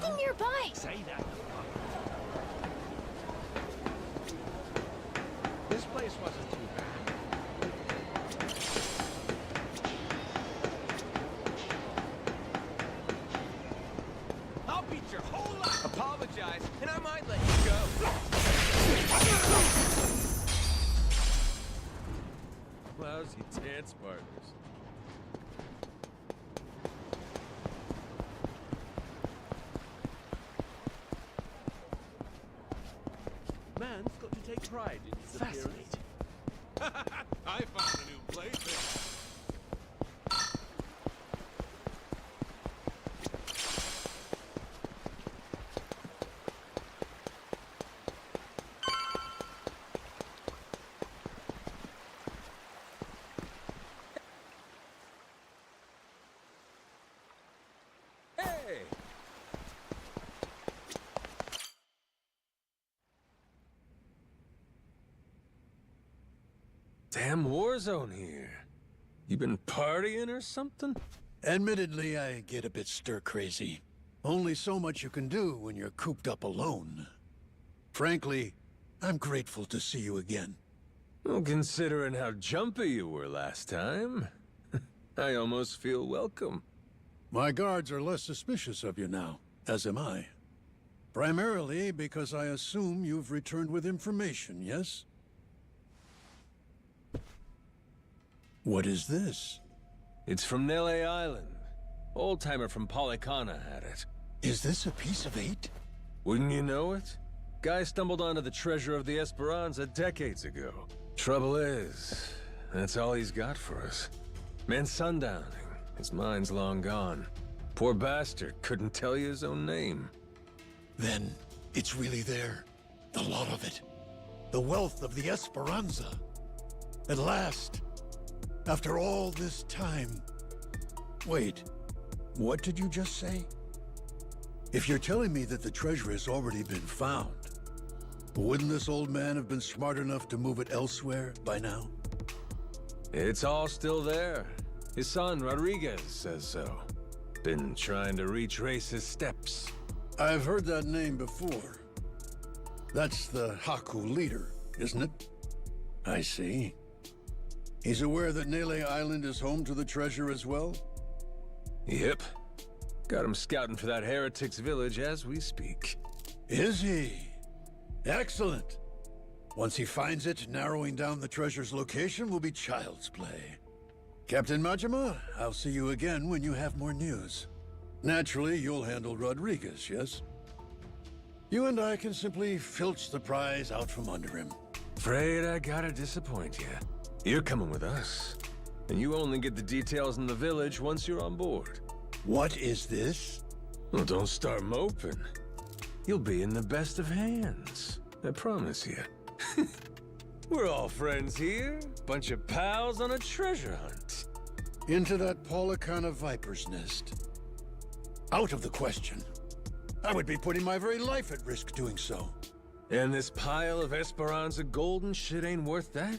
nothing nearby. Say that. This place wasn't too bad. I'll beat your whole life. Apologize, and I might let you go. Lousy dance partners. Man's got to take pride in his appearance. I found a new plaything. Hey! Damn war zone here. You been partying or something? Admittedly, I get a bit stir-crazy. Only so much you can do when you're cooped up alone. Frankly, I'm grateful to see you again. Well, considering how jumpy you were last time, I almost feel welcome. My guards are less suspicious of you now, as am I. Primarily because I assume you've returned with information, yes? What is this? It's from Nele Island. Old-timer from Polycana had it. Is this a piece of 8? Wouldn't you know it? Guy stumbled onto the treasure of the Esperanza decades ago. Trouble is, that's all he's got for us. Man sundowning. His mind's long gone. Poor bastard couldn't tell you his own name. Then it's really there. A lot of it. The wealth of the Esperanza. At last. After all this time. Wait, what did you just say? If you're telling me that the treasure has already been found, wouldn't this old man have been smart enough to move it elsewhere by now? It's all still there. His son, Rodriguez, says so. Been trying to retrace his steps. I've heard that name before. That's the Haku leader, isn't it? I see. He's aware that Nele Island is home to the treasure as well? Yep. Got him scouting for that heretic's village as we speak. Is he? Excellent. Once he finds it, narrowing down the treasure's location will be child's play. Captain Majima, I'll see you again when you have more news. Naturally, you'll handle Rodriguez, yes? You and I can simply filch the prize out from under him. Afraid I gotta disappoint you. You're coming with us. And you only get the details in the village once you're on board. What is this? Well, don't start moping. You'll be in the best of hands. I promise you. We're all friends here. Bunch of pals on a treasure hunt. Into that Polycana viper's nest. Out of the question. I would be putting my very life at risk doing so. And this pile of Esperanza gold and shit ain't worth that?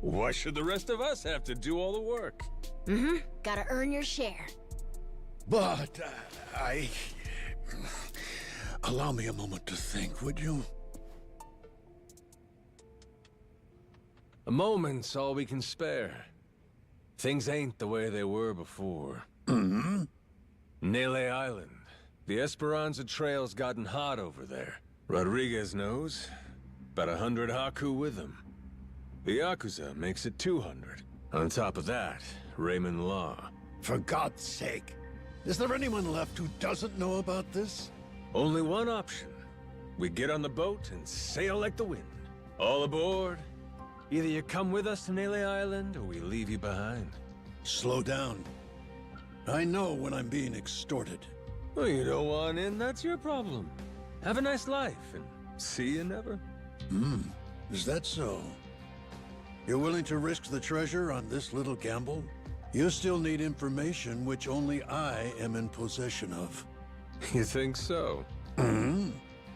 Why should the rest of us have to do all the work? Mm-hmm. Gotta earn your share. But, allow me a moment to think, would you? A moment's all we can spare. Things ain't the way they were before. Mm-hmm. Nele Island. The Esperanza Trail's gotten hot over there. Rodriguez knows. About 100 Haku with him. The Yakuza makes it 200. On top of that, Raymond Law. For God's sake. Is there anyone left who doesn't know about this? Only one option. We get on the boat and sail like the wind. All aboard. Either you come with us to Nele Island, or we leave you behind. Slow down. I know when I'm being extorted. Well, you don't want in, that's your problem. Have a nice life, and see you never. Is that so? You're willing to risk the treasure on this little gamble? You still need information which only I am in possession of. You think so? Hmm?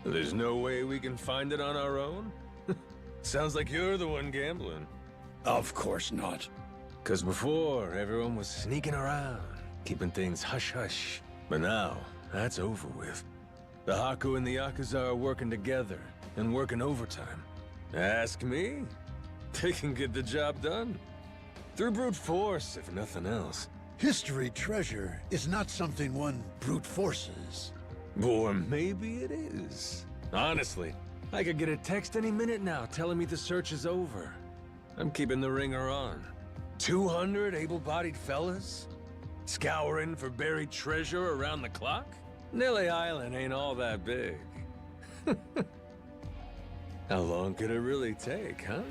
There's no way we can find it on our own? Sounds like you're the one gambling. Of course not. 'Cause before, everyone was sneaking around, keeping things hush-hush. But now, that's over with. The Haku and the Yakuza are working together, and working overtime. Ask me, they can get the job done. Through brute force, if nothing else. History treasure is not something one brute forces. Or maybe it is. Honestly, I could get a text any minute now telling me the search is over. I'm keeping the ringer on. 200 able-bodied fellas? Scouring for buried treasure around the clock? Nile Island ain't all that big. How long could it really take, huh?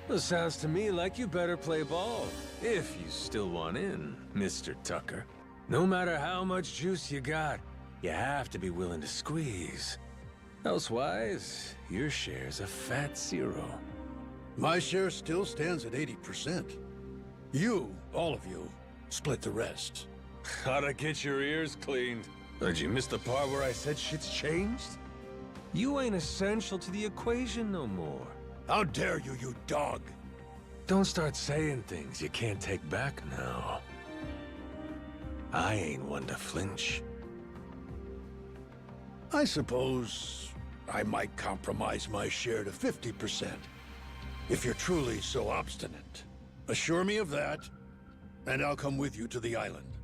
Well, sounds to me like you better play ball, if you still want in, Mr. Tucker. No matter how much juice you got, you have to be willing to squeeze. Elsewise, your share's a fat zero. My share still stands at 80%. You, all of you, split the rest. How'd I get your ears cleaned? Did you miss the part where I said shit's changed? You ain't essential to the equation no more. How dare you, you dog! Don't start saying things you can't take back now. I ain't one to flinch. I suppose I might compromise my share to 50%. If you're truly so obstinate. Assure me of that, and I'll come with you to the island.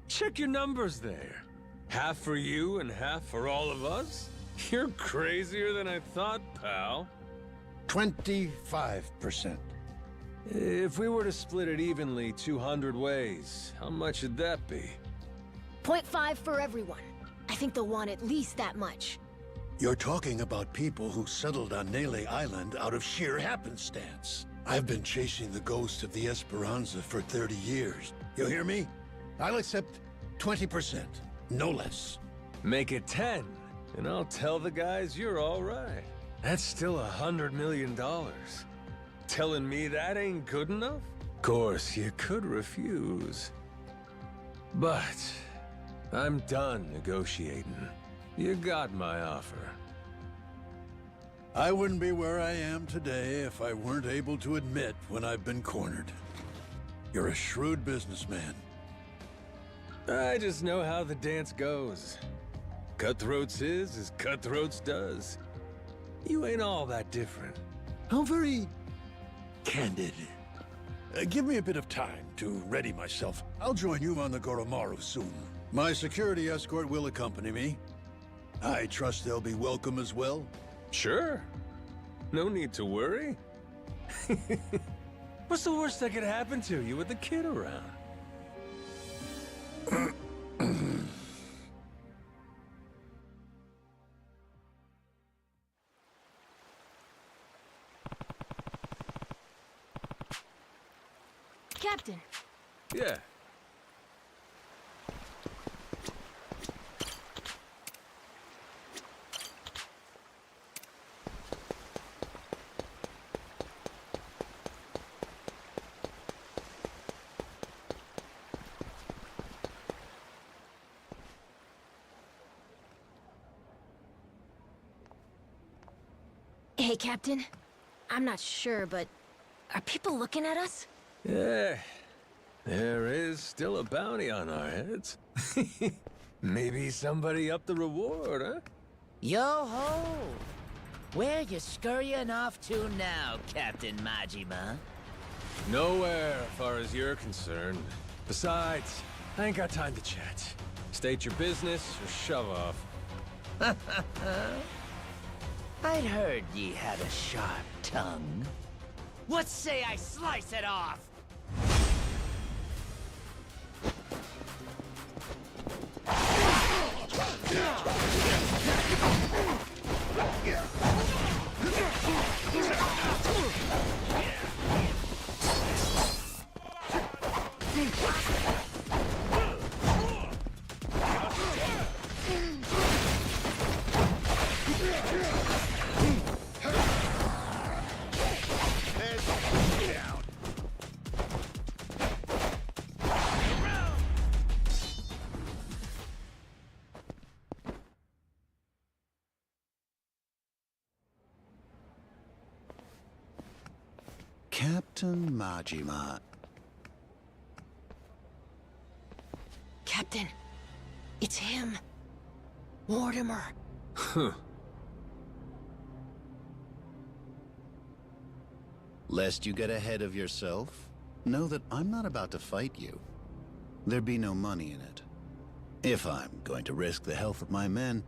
Check your numbers there. Half for you and half for all of us? You're crazier than I thought, pal. 25%. If we were to split it evenly 200 ways, how much would that be? 0.5 for everyone. I think they'll want at least that much. You're talking about people who settled on Nele Island out of sheer happenstance. I've been chasing the ghost of the Esperanza for 30 years. You hear me? I'll accept 20%, no less. Make it 10, and I'll tell the guys you're all right. That's still $100 million. Telling me that ain't good enough? Of course, you could refuse. But I'm done negotiating. You got my offer. I wouldn't be where I am today if I weren't able to admit when I've been cornered. You're a shrewd businessman. I just know how the dance goes. Cutthroats is as cutthroats does. You ain't all that different. How very candid. Give me a bit of time to ready myself. I'll join you on the Goromaru soon. My security escort will accompany me. I trust they'll be welcome as well. Sure. No need to worry. What's the worst that could happen to you with the kid around? Captain. Yeah. Hey, Captain. I'm not sure, but are people looking at us? Yeah. There is still a bounty on our heads. Maybe somebody upped the reward, huh? Yo-ho! Where you scurrying off to now, Captain Majima? Nowhere, as far as you're concerned. Besides, I ain't got time to chat. State your business or shove off. I'd heard ye had a sharp tongue. What say I slice it off? Captain Majima. Captain, It's him. Mortimer. Huh. Lest you get ahead of yourself, know that I'm not about to fight you. There'd be no money in it. If I'm going to risk the health of my men,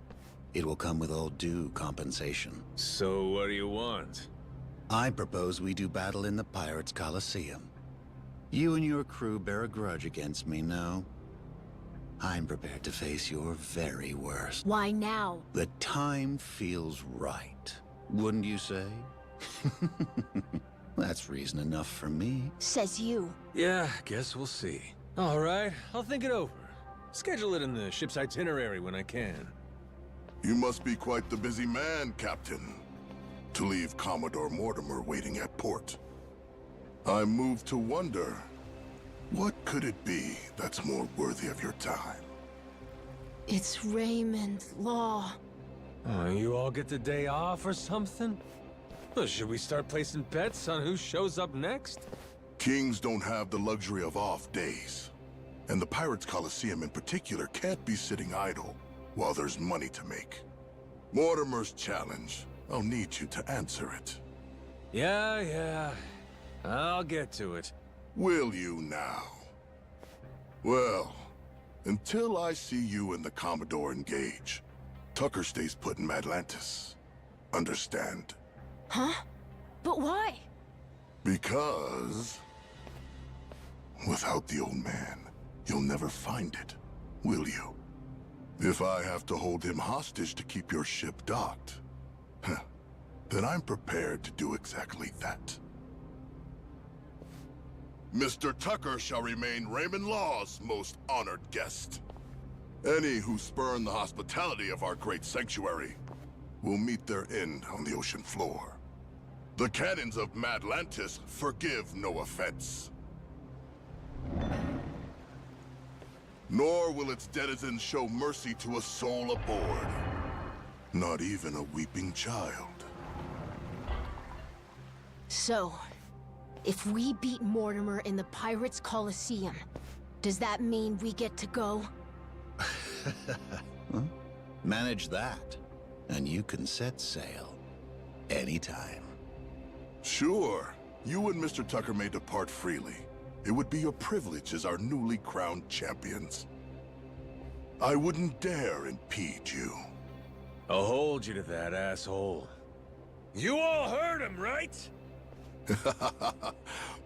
it will come with all due compensation. So what do you want? I propose we do battle in the Pirates' Coliseum. You and your crew bear a grudge against me, no? I'm prepared to face your very worst. Why now? The time feels right, wouldn't you say? That's reason enough for me. Says you. Yeah, guess we'll see. All right, I'll think it over. Schedule it in the ship's itinerary when I can. You must be quite the busy man, Captain, to leave Commodore Mortimer waiting at port. I'm moved to wonder, what could it be that's more worthy of your time? It's Raymond Law. Oh, you all get the day off or something? Well, should we start placing bets on who shows up next? Kings don't have the luxury of off days. And the Pirates Coliseum in particular can't be sitting idle while there's money to make. Mortimer's challenge, I'll need you to answer it. Yeah. I'll get to it. Will you now? Well, until I see you and the Commodore engage, Tucker stays put in Madlantis. Understand? Huh? But why? Because without the old man, you'll never find it, will you? If I have to hold him hostage to keep your ship docked, then I'm prepared to do exactly that. Mr. Tucker shall remain Raymond Law's most honored guest. Any who spurn the hospitality of our great sanctuary will meet their end on the ocean floor. The cannons of Madlantis forgive no offense. Nor will its denizens show mercy to a soul aboard. Not even a weeping child. So, if we beat Mortimer in the Pirates Coliseum, does that mean we get to go? Manage that, and you can set sail anytime. Sure, you and Mr. Tucker may depart freely. It would be your privilege as our newly crowned champions. I wouldn't dare impede you. I'll hold you to that, asshole. You all heard him, right?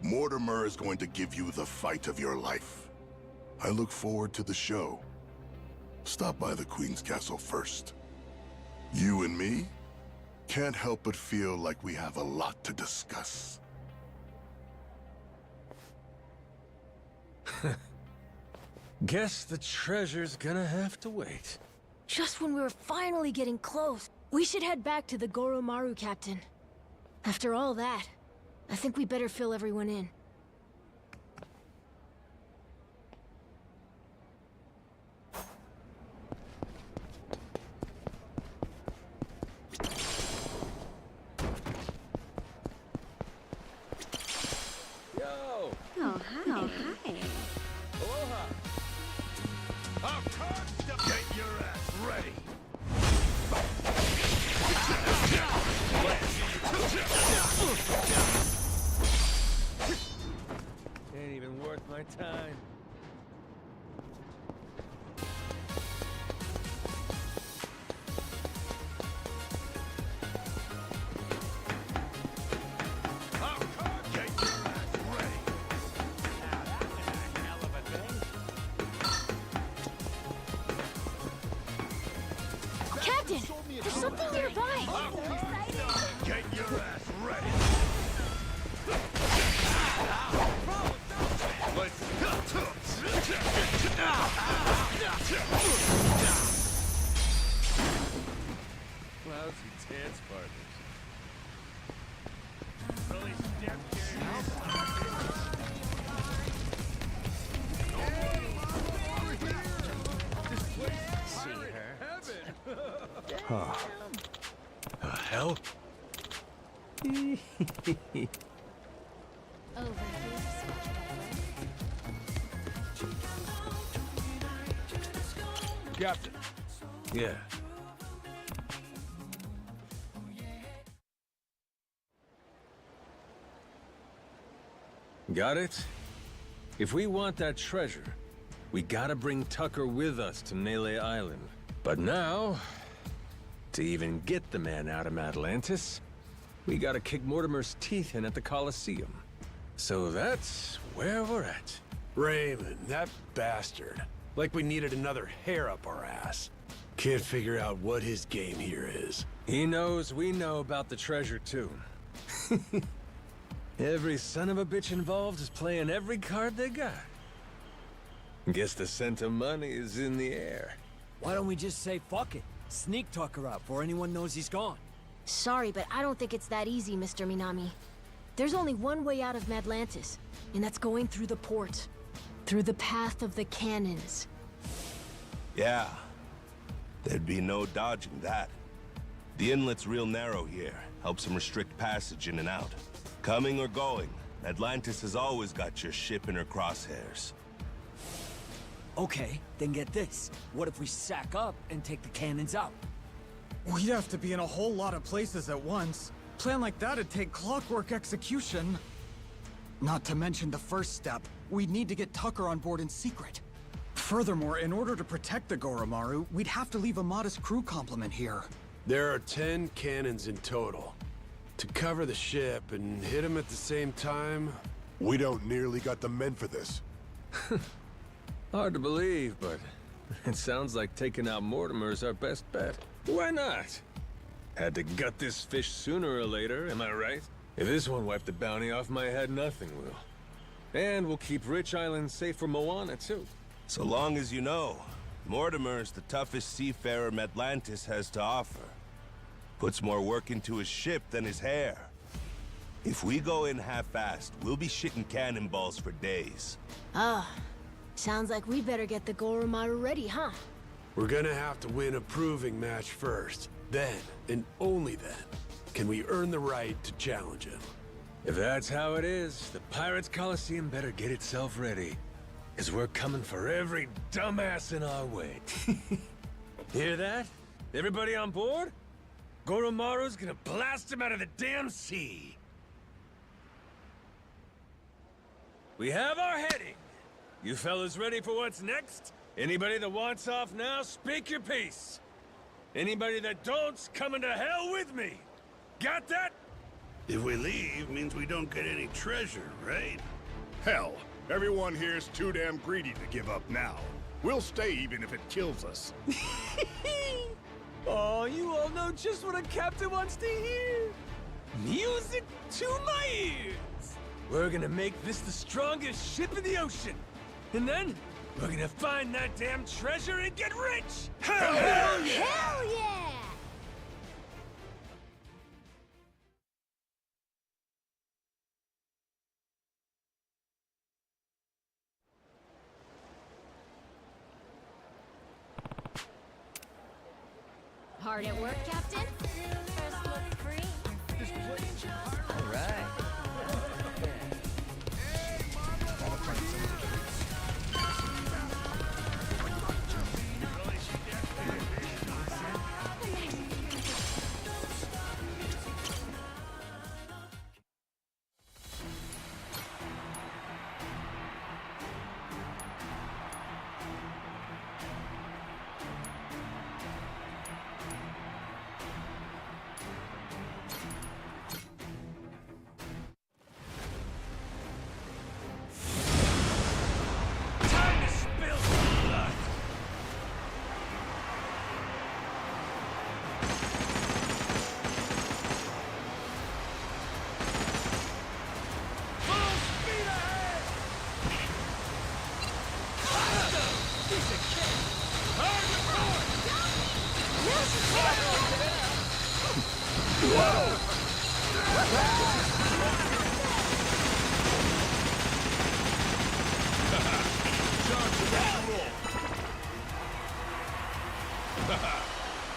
Mortimer is going to give you the fight of your life. I look forward to the show. Stop by the Queen's Castle first. You and me can't help but feel like we have a lot to discuss. Guess the treasure's gonna have to wait. Just when we were finally getting close. We should head back to the Goromaru, Captain. After all that, I think we better fill everyone in. Yo! Oh, hi. Aloha! Get your ass ready! Ain't even worth my time. Get your ass ready! Now that was a hell of a thing. Captain! There's something nearby! Get your ass ready! Lousy dance partners. Really stepped your see her. The hell? Over here, Captain. Yeah. Got it? If we want that treasure, we gotta bring Tucker with us to Melee Island. But now, to even get the man out of Atlantis, we gotta kick Mortimer's teeth in at the Colosseum. So that's where we're at. Raymond, that bastard. Like we needed another hair up our ass. Can't figure out what his game here is. He knows we know about the treasure too. Every son of a bitch involved is playing every card they got. Guess the scent of money is in the air. Why don't we just say fuck it? Sneak Tucker out before anyone knows he's gone. Sorry, but I don't think it's that easy, Mr. Minami. There's only one way out of Atlantis, and that's going through the port. Through the path of the cannons. Yeah. There'd be no dodging that. The inlet's real narrow here. Helps them restrict passage in and out. Coming or going, Atlantis has always got your ship in her crosshairs. Okay, then get this. What if we sack up and take the cannons out? We'd have to be in a whole lot of places at once. Plan like that'd take clockwork execution. Not to mention the first step, we'd need to get Tucker on board in secret. Furthermore, in order to protect the Goromaru, we'd have to leave a modest crew complement here. There are 10 cannons in total. To cover the ship and hit him at the same time... We don't nearly got the men for this. Hard to believe, but it sounds like taking out Mortimer's our best bet. Why not? Had to gut this fish sooner or later, am I right? If this one wiped the bounty off my head, nothing will. And we'll keep Rich Island safe for Moana, too. So long as you know, Mortimer's the toughest seafarer Atlantis has to offer. Puts more work into his ship than his hair. If we go in half-assed, we'll be shitting cannonballs for days. Sounds like we better get the Goromaru ready, huh? We're gonna have to win a proving match first. Then, and only then, can we earn the right to challenge him. If that's how it is, the Pirates Coliseum better get itself ready. 'Cause we're coming for every dumbass in our way. Hear that? Everybody on board? Goromaru's gonna blast him out of the damn sea. We have our heading. You fellas ready for what's next? Anybody that wants off now, speak your piece. Anybody that don't's coming to hell with me. Got that? If we leave, means we don't get any treasure, right? Hell, everyone here's too damn greedy to give up now. We'll stay even if it kills us. Oh, you all know just what a captain wants to hear. Music to my ears. We're gonna make this the strongest ship in the ocean. And then, we're gonna find that damn treasure and get rich! Hell yeah! Hell yeah! Hard at work, Captain? First look free. All right.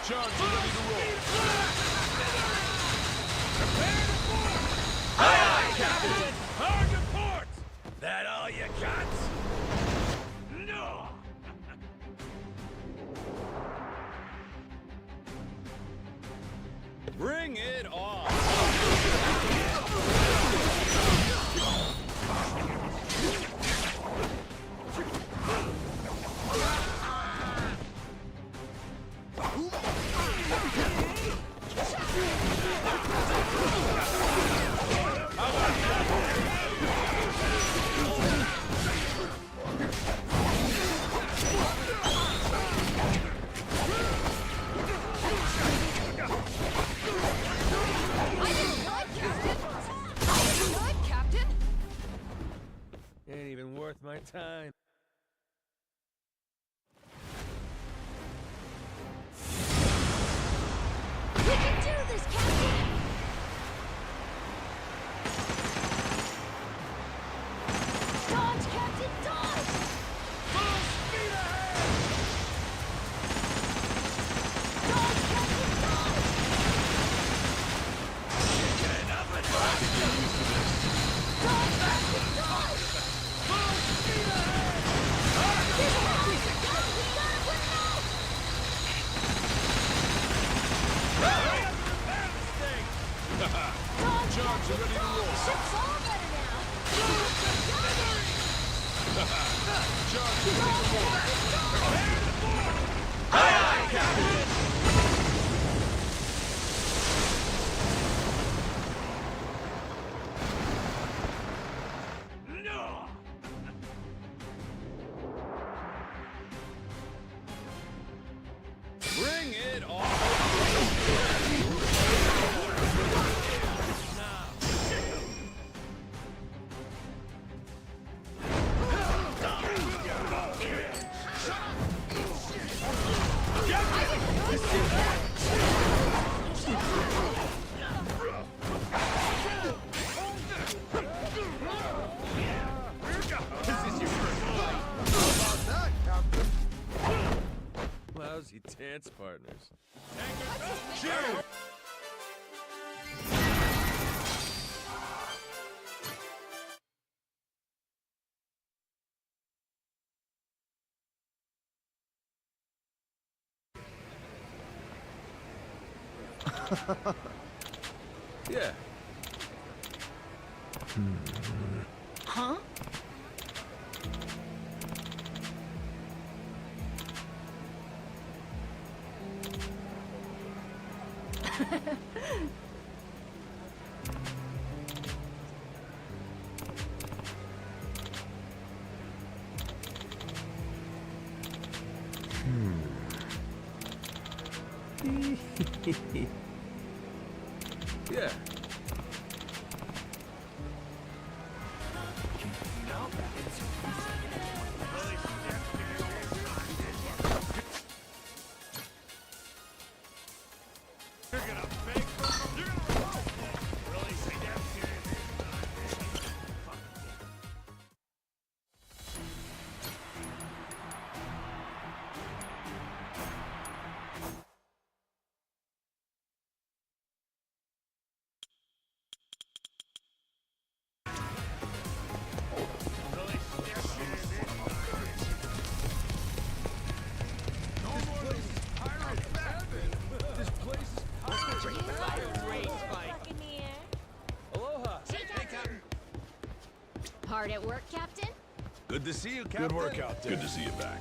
Charge ready to roll. Prepare to board! Aye, aye, Captain! Hard to port! That all you got? No! Bring it on! Ain't even worth my time. We can do this, Captain! Dodge, Captain, dodge! Full speed ahead! Dodge, Captain, dodge! Dodge, Captain, dodge! Full speed ahead! This is we gotta win now! Dodge, Charge are ready to roll. the ship's all better now! Bring it on! Lousy dance partners. Yeah. Huh? Yeah. Aloha. Hard at work, Captain? Good to see you, Captain. Good work out there. Good to see you back.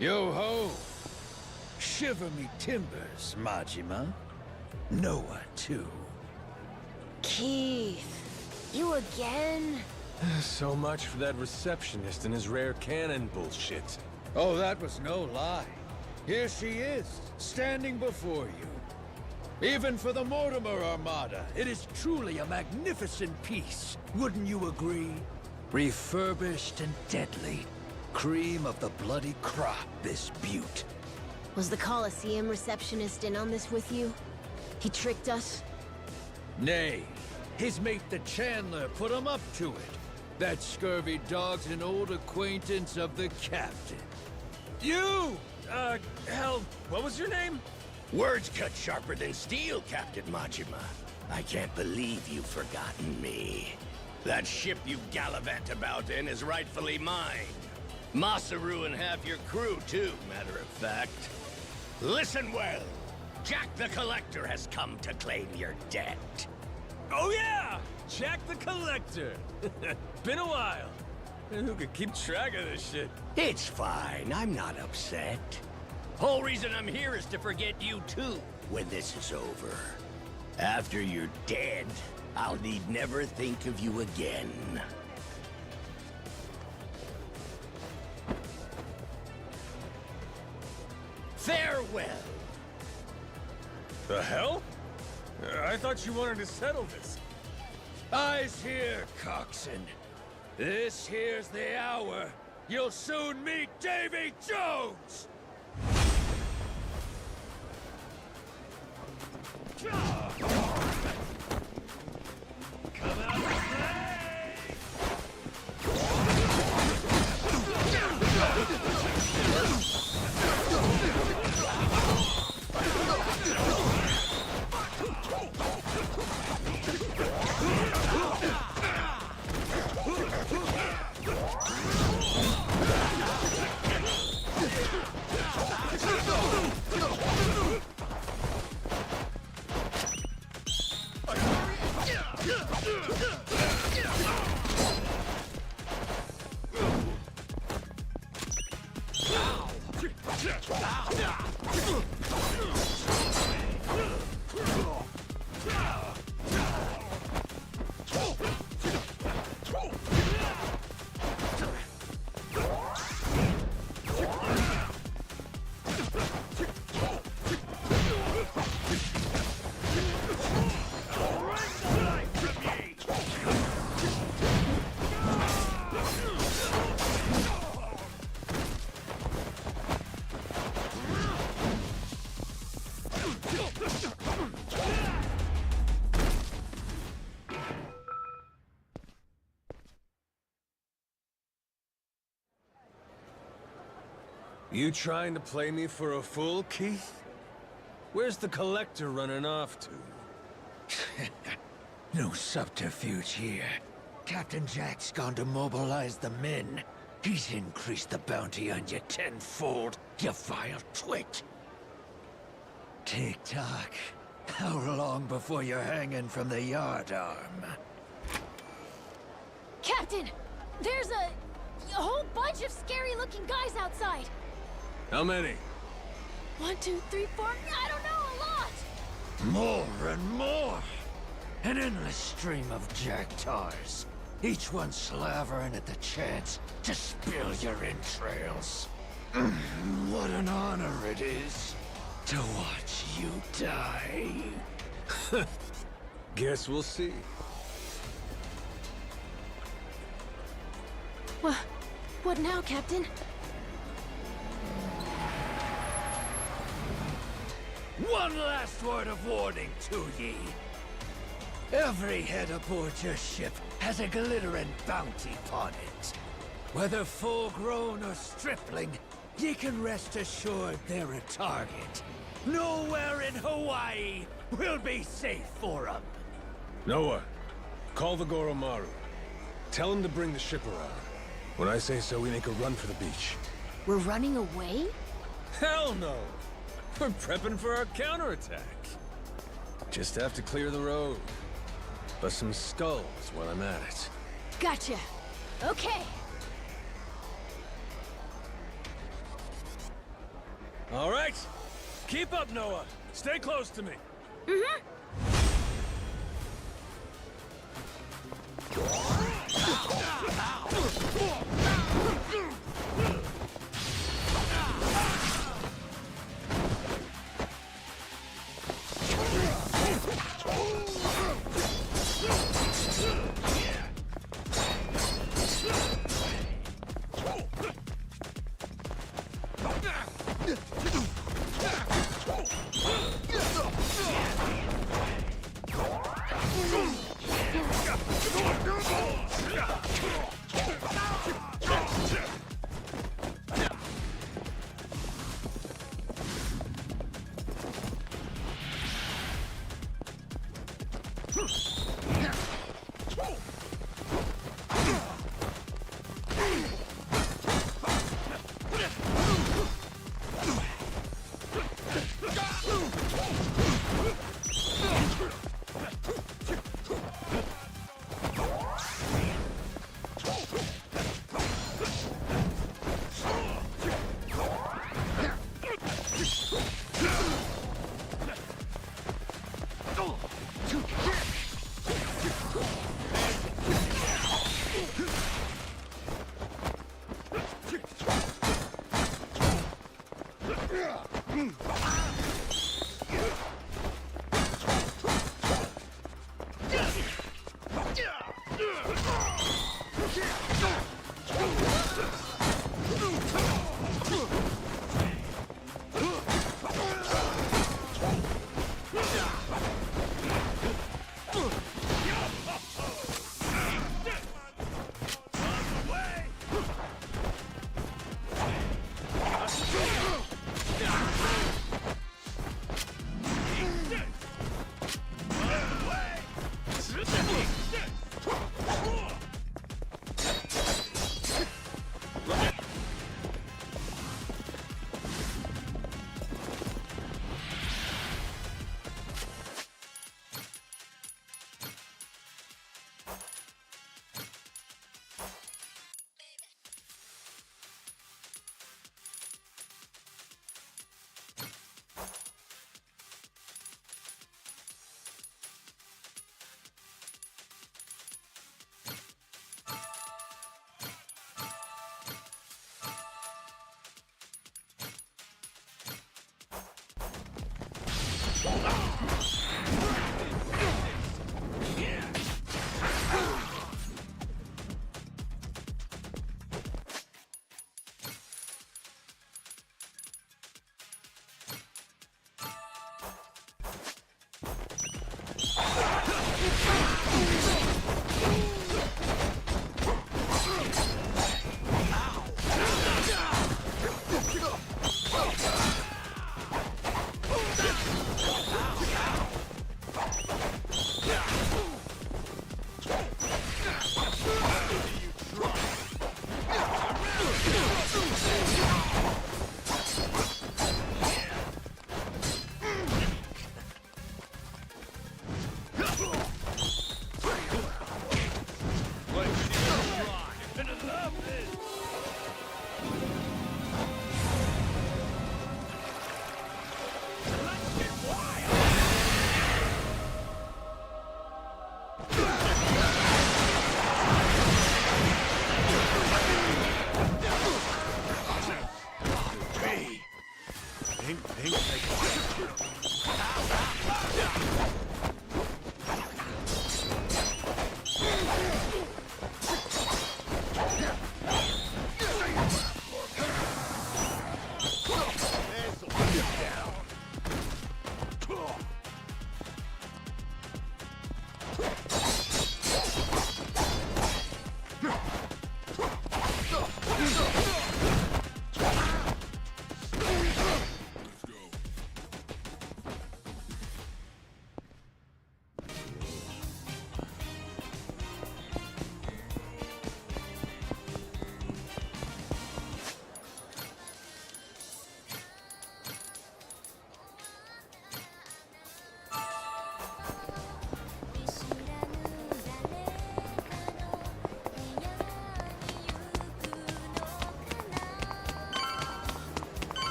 Yo-ho! Shiver me timbers, Majima. Noah, too. Keith, you again? So much for that receptionist and his rare cannon bullshit. Oh, that was no lie. Here she is, standing before you. Even for the Mortimer Armada, it is truly a magnificent piece. Wouldn't you agree? Refurbished and deadly. Cream of the bloody crop, this beaut. Was the Coliseum receptionist in on this with you? He tricked us? Nay, his mate the Chandler put him up to it. That scurvy dog's an old acquaintance of the captain. You! Hell, what was your name? Words cut sharper than steel, Captain Majima. I can't believe you've forgotten me. That ship you gallivant about in is rightfully mine. Masaru and half your crew, too, matter of fact. Listen well. Jack the Collector has come to claim your debt. Oh yeah! Jack the Collector! Been a while. And who could keep track of this shit? It's fine, I'm not upset. Whole reason I'm here is to forget you too, when this is over. After you're dead, I'll need never think of you again. Farewell. The hell? I thought you wanted to settle this. Eyes here, coxswain. This here's the hour. You'll soon meet Davy Jones! You trying to play me for a fool, Keith? Where's the Collector running off to? No subterfuge here. Captain Jack's gone to mobilize the men. He's increased the bounty on you tenfold, you vile twit. Tick-tock. How long before you're hanging from the yardarm? Captain! There's a whole bunch of scary-looking guys outside! How many? 1, 2, 3, 4, I don't know, a lot! More and more! An endless stream of jacktars. Each one slavering at the chance to spill your entrails. What an honor it is to watch you die. Guess we'll see. What now, Captain? One last word of warning to ye. Every head aboard your ship has a glittering bounty upon it. Whether full-grown or stripling, ye can rest assured they're a target. Nowhere in Hawaii will be safe for 'em. Noah, call the Goromaru. Tell him to bring the ship around. When I say so, we make a run for the beach. We're running away? Hell no! We're prepping for our counterattack. Just have to clear the road. Bust some skulls while I'm at it. Gotcha. Okay. All right. Keep up, Noah. Stay close to me.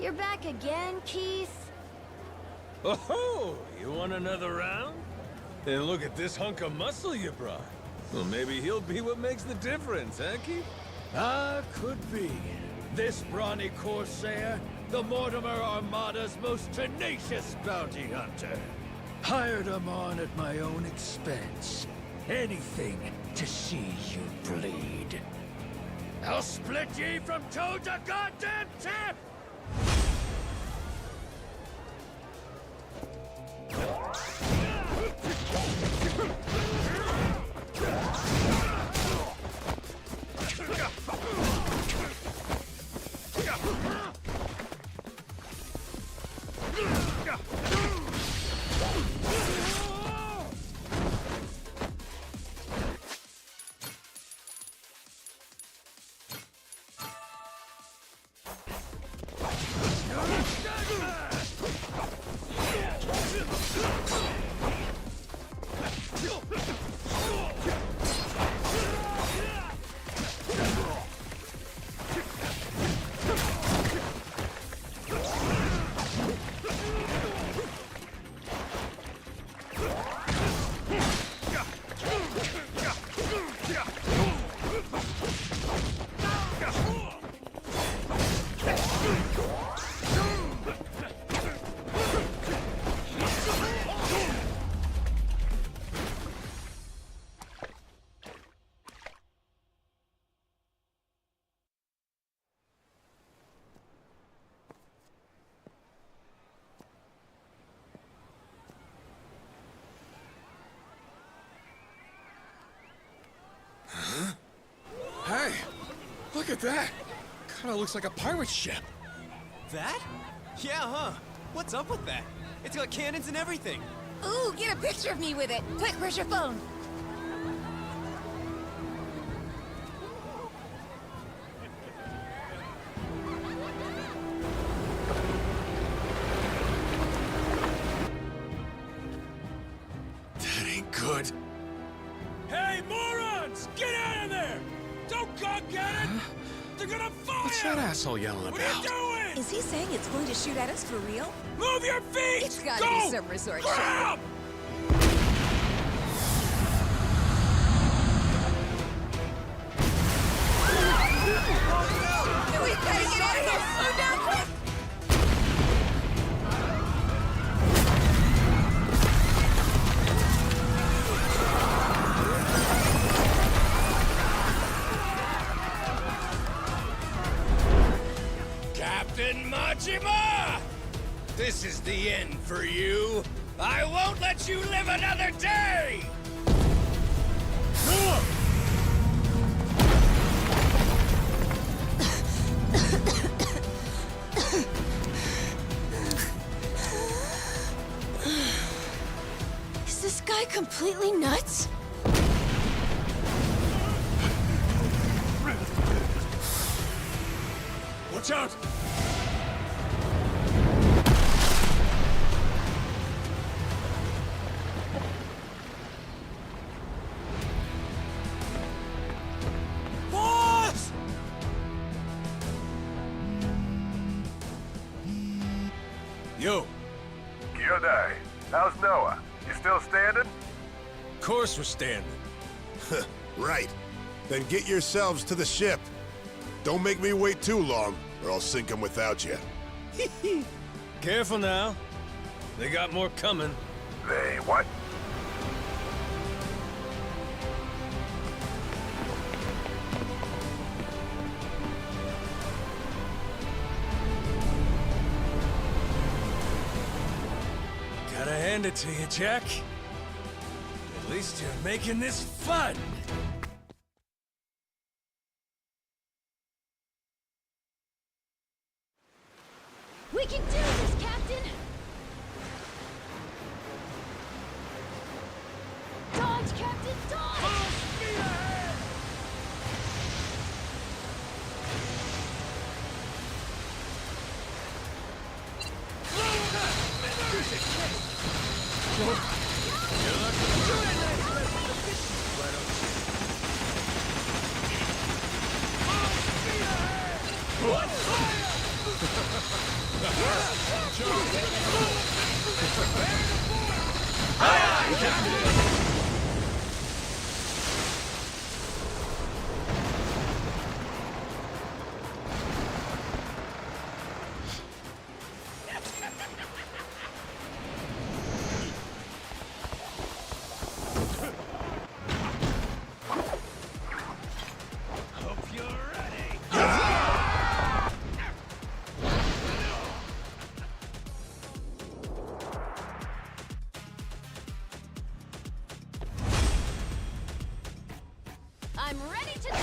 You're back again, Keith? Oh, you want another round? And look at this hunk of muscle you brought. Well, maybe he'll be what makes the difference, huh, Keith? Ah, could be. This brawny Corsair, the Mortimer Armada's most tenacious bounty hunter. Hired him on at my own expense. Anything to see you bleed. I'll split ye from toe to goddamn tip! Hey, look at that. Kinda looks like a pirate ship. That? Yeah, huh? What's up with that? It's got cannons and everything. Ooh, get a picture of me with it. Quick, where's your phone? That ain't good. Hey, morons! Get out of there! Don't cock at it! They're gonna fire! What's that asshole yelling What about? are you doing? Is he saying it's going to shoot at us for real? Move your feet! It's gotta Go! be some resort Grab! We gotta get out of here! Slow down, quick! Captain Majima! This is the end for you. I won't let you live another day! Is this guy completely nuts? Watch out! Boss! Yo, Kyodai, how's Noah? You still standing? of course we're standing. Right. Then get yourselves to the ship. Don't make me wait too long, or I'll sink them without you. Careful now. They got more coming. They what? Gotta hand it to you, Jack. At least you're making this fun. We can do this, Captain! Dodge, Captain, dodge! I'm ready to do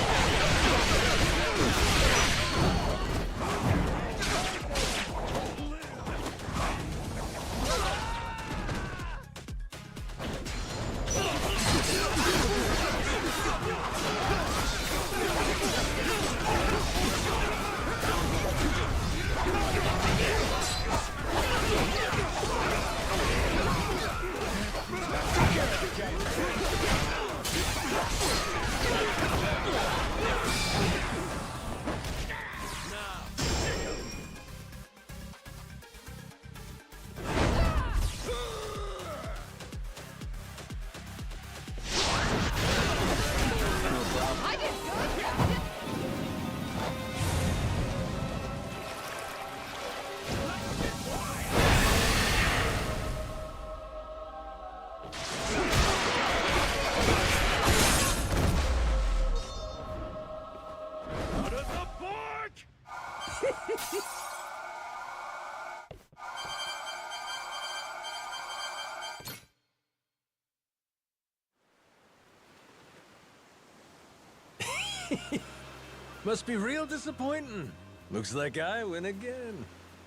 Must be real disappointing. Looks like I win again.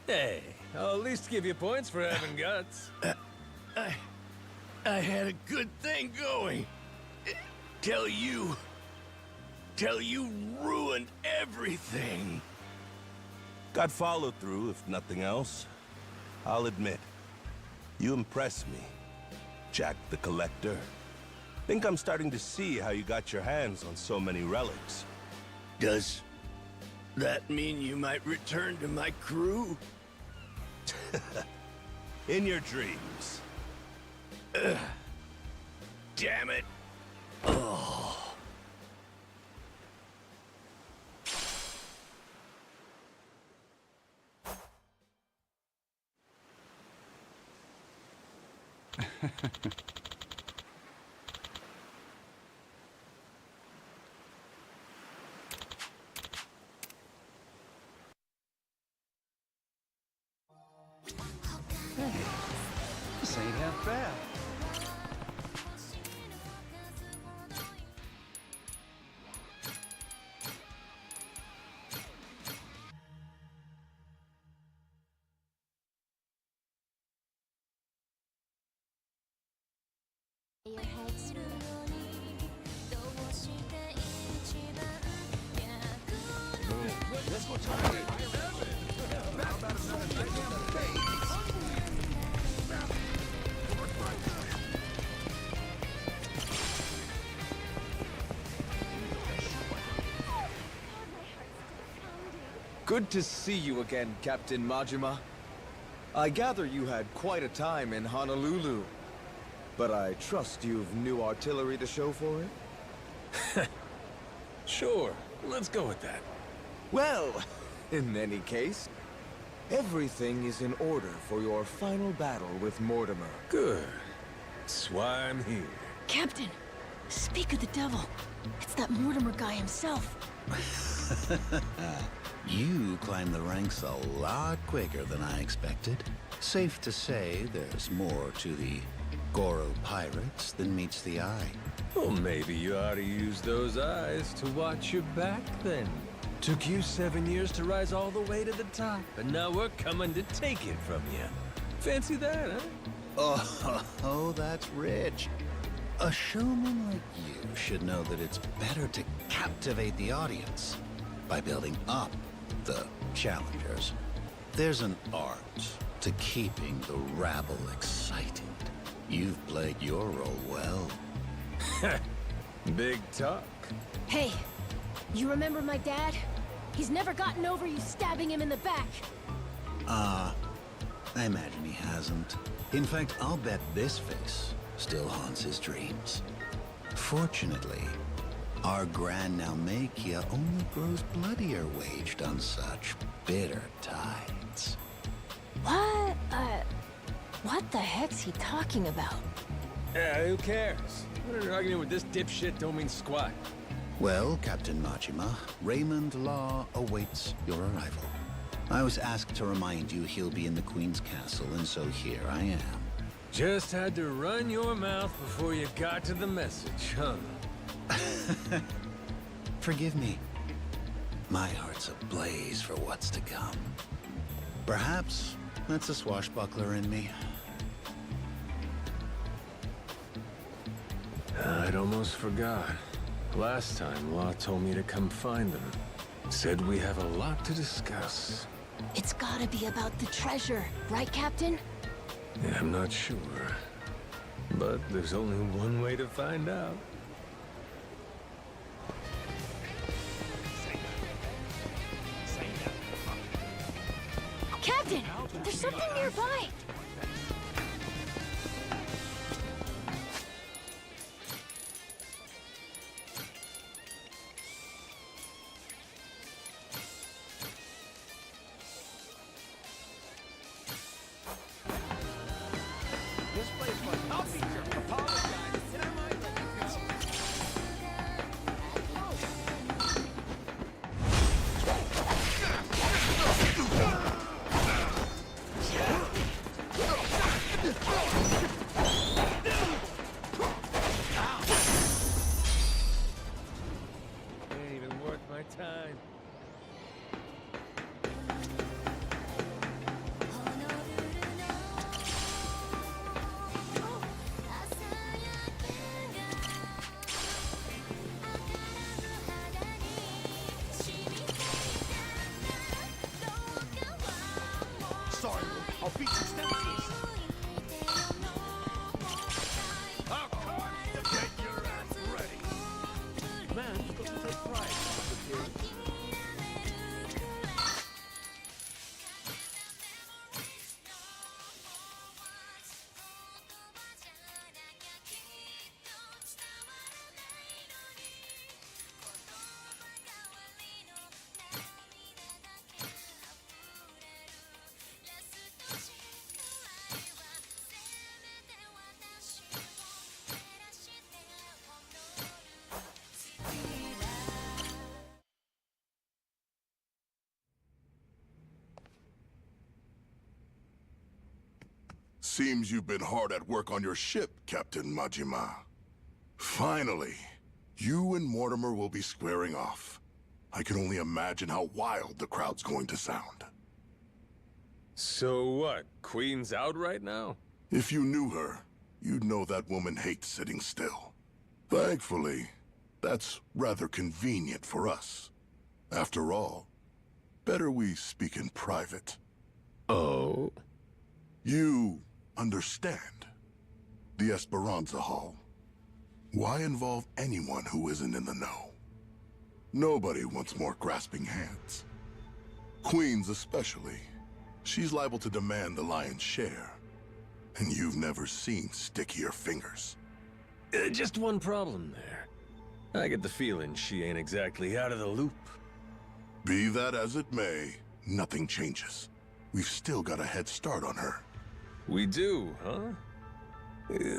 Hey, I'll at least give you points for having guts. I had a good thing going. Till you ruined everything. Got follow through, if nothing else. I'll admit, you impress me, Jack the Collector. Think I'm starting to see how you got your hands on so many relics. Does that mean you might return to my crew? In your dreams. Damn it. Oh. This ain't half bad. Good to see you again, Captain Majima. I gather you had quite a time in Honolulu, but I trust you've new artillery to show for it? Sure, let's go with that. Well, in any case, everything is in order for your final battle with Mortimer. Good. That's why I'm here. Captain, speak of the devil. It's that Mortimer guy himself. You climbed the ranks a lot quicker than I expected. Safe to say there's more to the Goro pirates than meets the eye. Well, maybe you ought to use those eyes to watch your back then. Took you 7 years to rise all the way to the top, and now we're coming to take it from you. Fancy that, huh? Oh, that's rich. A showman like you should know that it's better to captivate the audience by building up the challengers. There's an art to keeping the rabble excited. You've played your role well. Big talk. Hey, you remember my dad? He's never gotten over you stabbing him in the back. I imagine he hasn't. In fact, I'll bet this face still haunts his dreams. Fortunately, our Grand Naumachia only grows bloodier waged on such bitter tides. What the heck's he talking about? Yeah, who cares? Arguing with this dipshit don't mean squat. Well, Captain Majima, Raymond Law awaits your arrival. I was asked to remind you he'll be in the Queen's castle, and so here I am. Just had to run your mouth before you got to the message, huh? Forgive me. My heart's ablaze for what's to come. Perhaps that's a swashbuckler in me. I'd almost forgot. Last time, Law told me to come find them. Said we have a lot to discuss. It's gotta be about the treasure, right, Captain? Yeah, I'm not sure. But there's only one way to find out. Captain! There's something nearby! Ain't even worth my time. Sorry, I'll beat you nemesis. Of course, to get your ass ready. Man, you got to take pride in this appearance. Seems you've been hard at work on your ship, Captain Majima. Finally, you and Mortimer will be squaring off. I can only imagine how wild the crowd's going to sound. So what? Queen's out right now? If you knew her, you'd know that woman hates sitting still. Thankfully, that's rather convenient for us. After all, better we speak in private. Oh? You understand. The Esperanza Hall. Why involve anyone who isn't in the know? Nobody wants more grasping hands. Queens especially. She's liable to demand the lion's share. And you've never seen stickier fingers. Just one problem there. I get the feeling she ain't exactly out of the loop. Be that as it may, nothing changes. We've still got a head start on her. We do, huh?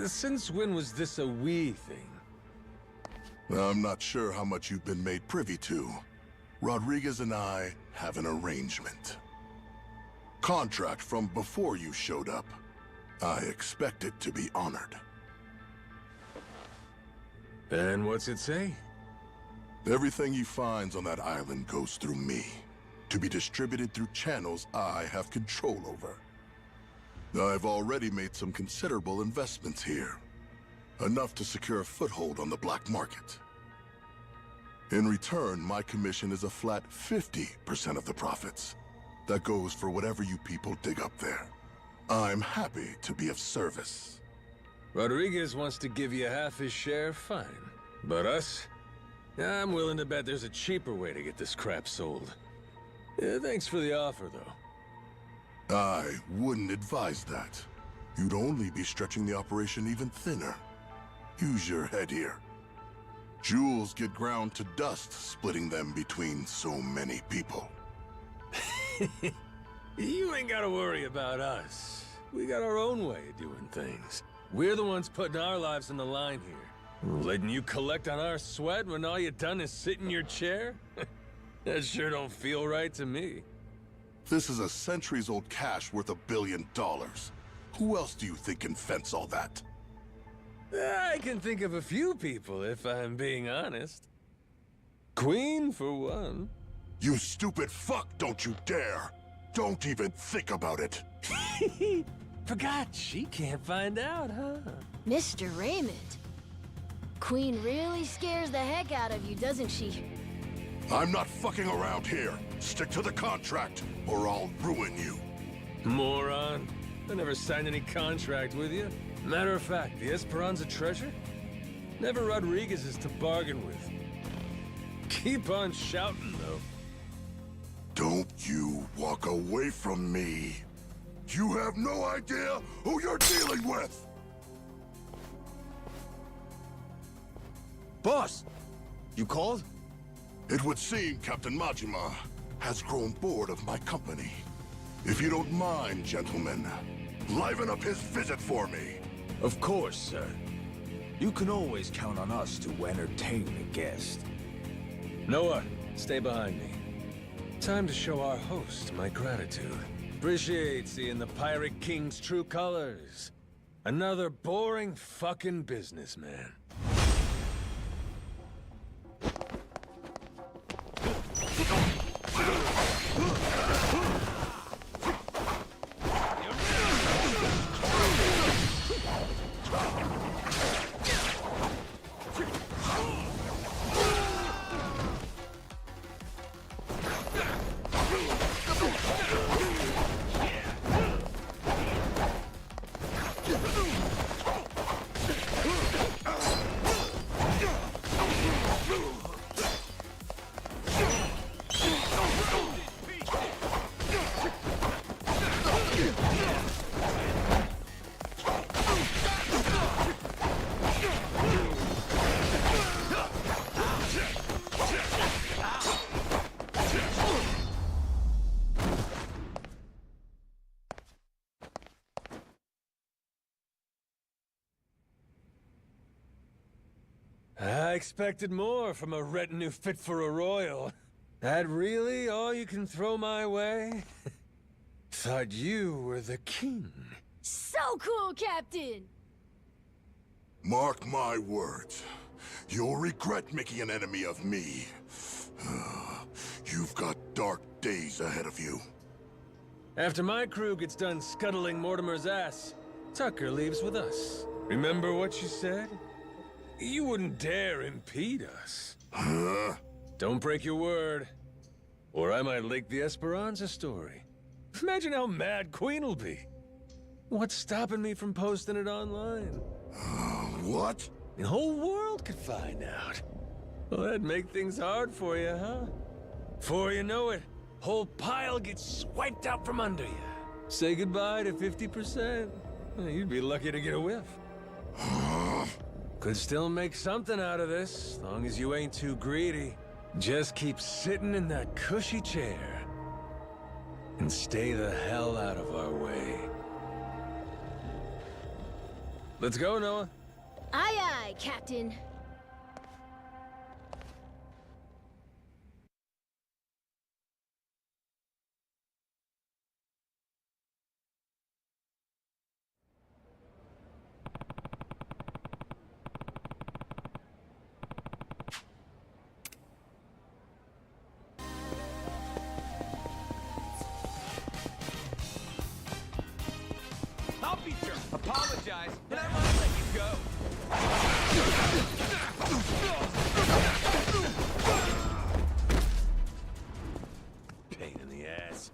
Since when was this a we thing? I'm not sure how much you've been made privy to. Rodriguez and I have an arrangement. Contract from before you showed up. I expect it to be honored. And what's it say? Everything he finds on that island goes through me, to be distributed through channels I have control over. I've already made some considerable investments here, enough to secure a foothold on the black market. In return, my commission is a flat 50% of the profits. That goes for whatever you people dig up there. I'm happy to be of service. Rodriguez wants to give you half his share, fine. But us? I'm willing to bet there's a cheaper way to get this crap sold. Thanks for the offer, though. I wouldn't advise that. You'd only be stretching the operation even thinner. Use your head here. Jewels get ground to dust, splitting them between so many people. You ain't gotta worry about us. We got our own way of doing things. We're the ones putting our lives on the line here. Letting you collect on our sweat when all you done is sit in your chair? That sure don't feel right to me. This is a centuries-old cache worth $1 billion. Who else do you think can fence all that? I can think of a few people, if I'm being honest. Queen, for one. You stupid fuck, don't you dare! Don't even think about it! Forgot she can't find out, huh? Mr. Raymond. Queen really scares the heck out of you, doesn't she? I'm not fucking around here. Stick to the contract, or I'll ruin you. Moron. I never signed any contract with you. Matter of fact, the Esperanza treasure? Never Rodriguez's to bargain with. Keep on shouting, though. Don't you walk away from me. You have no idea who you're dealing with! Boss! You called? It would seem Captain Majima has grown bored of my company. If you don't mind, gentlemen, liven up his visit for me. Of course, sir. You can always count on us to entertain a guest. Noah, stay behind me. Time to show our host my gratitude. Appreciate seeing the Pirate King's true colors. Another boring fucking businessman. I expected more from a retinue fit for a royal. That really all you can throw my way? Thought you were the king. So cool, Captain! Mark my words. You'll regret making an enemy of me. You've got dark days ahead of you. After my crew gets done scuttling Mortimer's ass, Tucker leaves with us. Remember what you said? You wouldn't dare impede us. Huh? Don't break your word, or I might leak the Esperanza story. Imagine how mad Queen'll be. What's stopping me from posting it online? What? The whole world could find out. Well, that'd make things hard for you, huh? Before you know it, whole pile gets swiped out from under you. Say goodbye to 50%. You'd be lucky to get a whiff. Could still make something out of this, as long as you ain't too greedy. Just keep sitting in that cushy chair. And stay the hell out of our way. Let's go, Noah. Aye, aye, Captain. I'll be sure. Apologize, and I might let you go. Pain in the ass.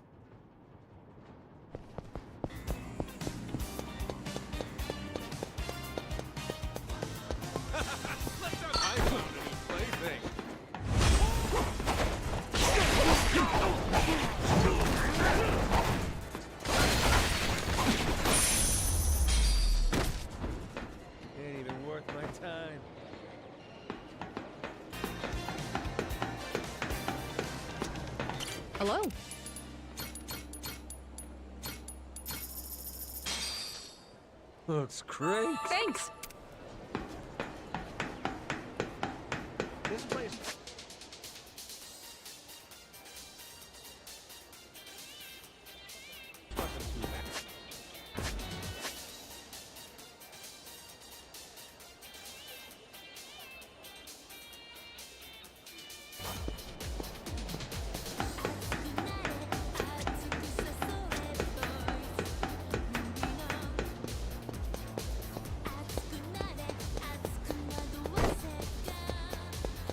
Let's not iPhone a new plaything. Hello. Looks great. Thanks. This place.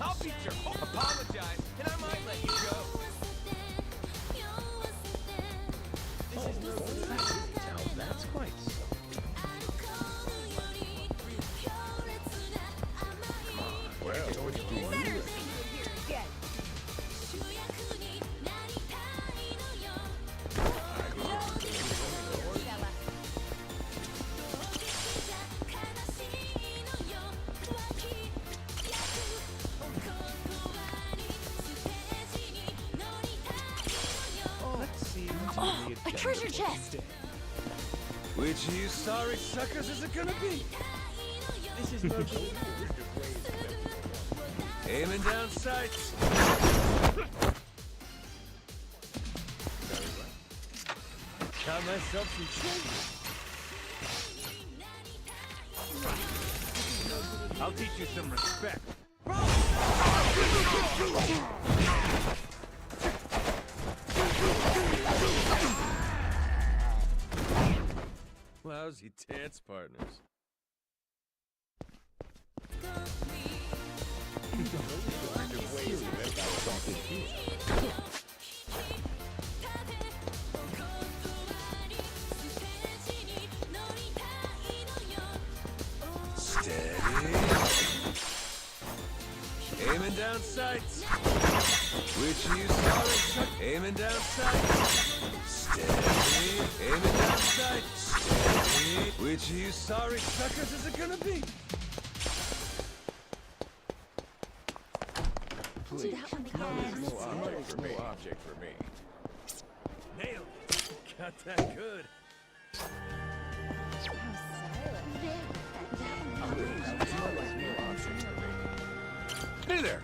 I'll beat your whole apologize, and I might let you go. That's quite something. Well, don't you do it. Oh, a treasure chest. Which of you sorry suckers is it gonna be? This is no Aiming down sights. Got myself some treasure. I'll teach you some respect. Lousy dance partners. Steady. Aiming down sights. Which you sorry suck. Aiming down sights. Steady. Aiming down sights. Steady. Which of you sorry suckers is it gonna be? Please. No object for me. Nailed it. Got that good. Hey there.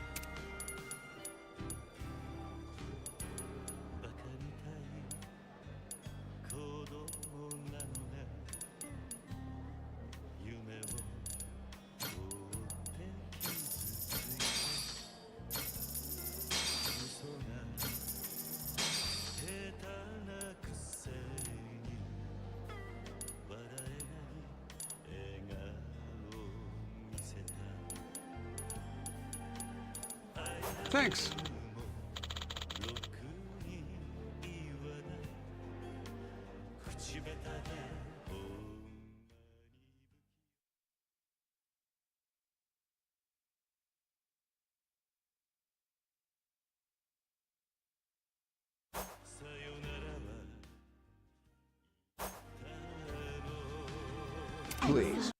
Thanks. Please.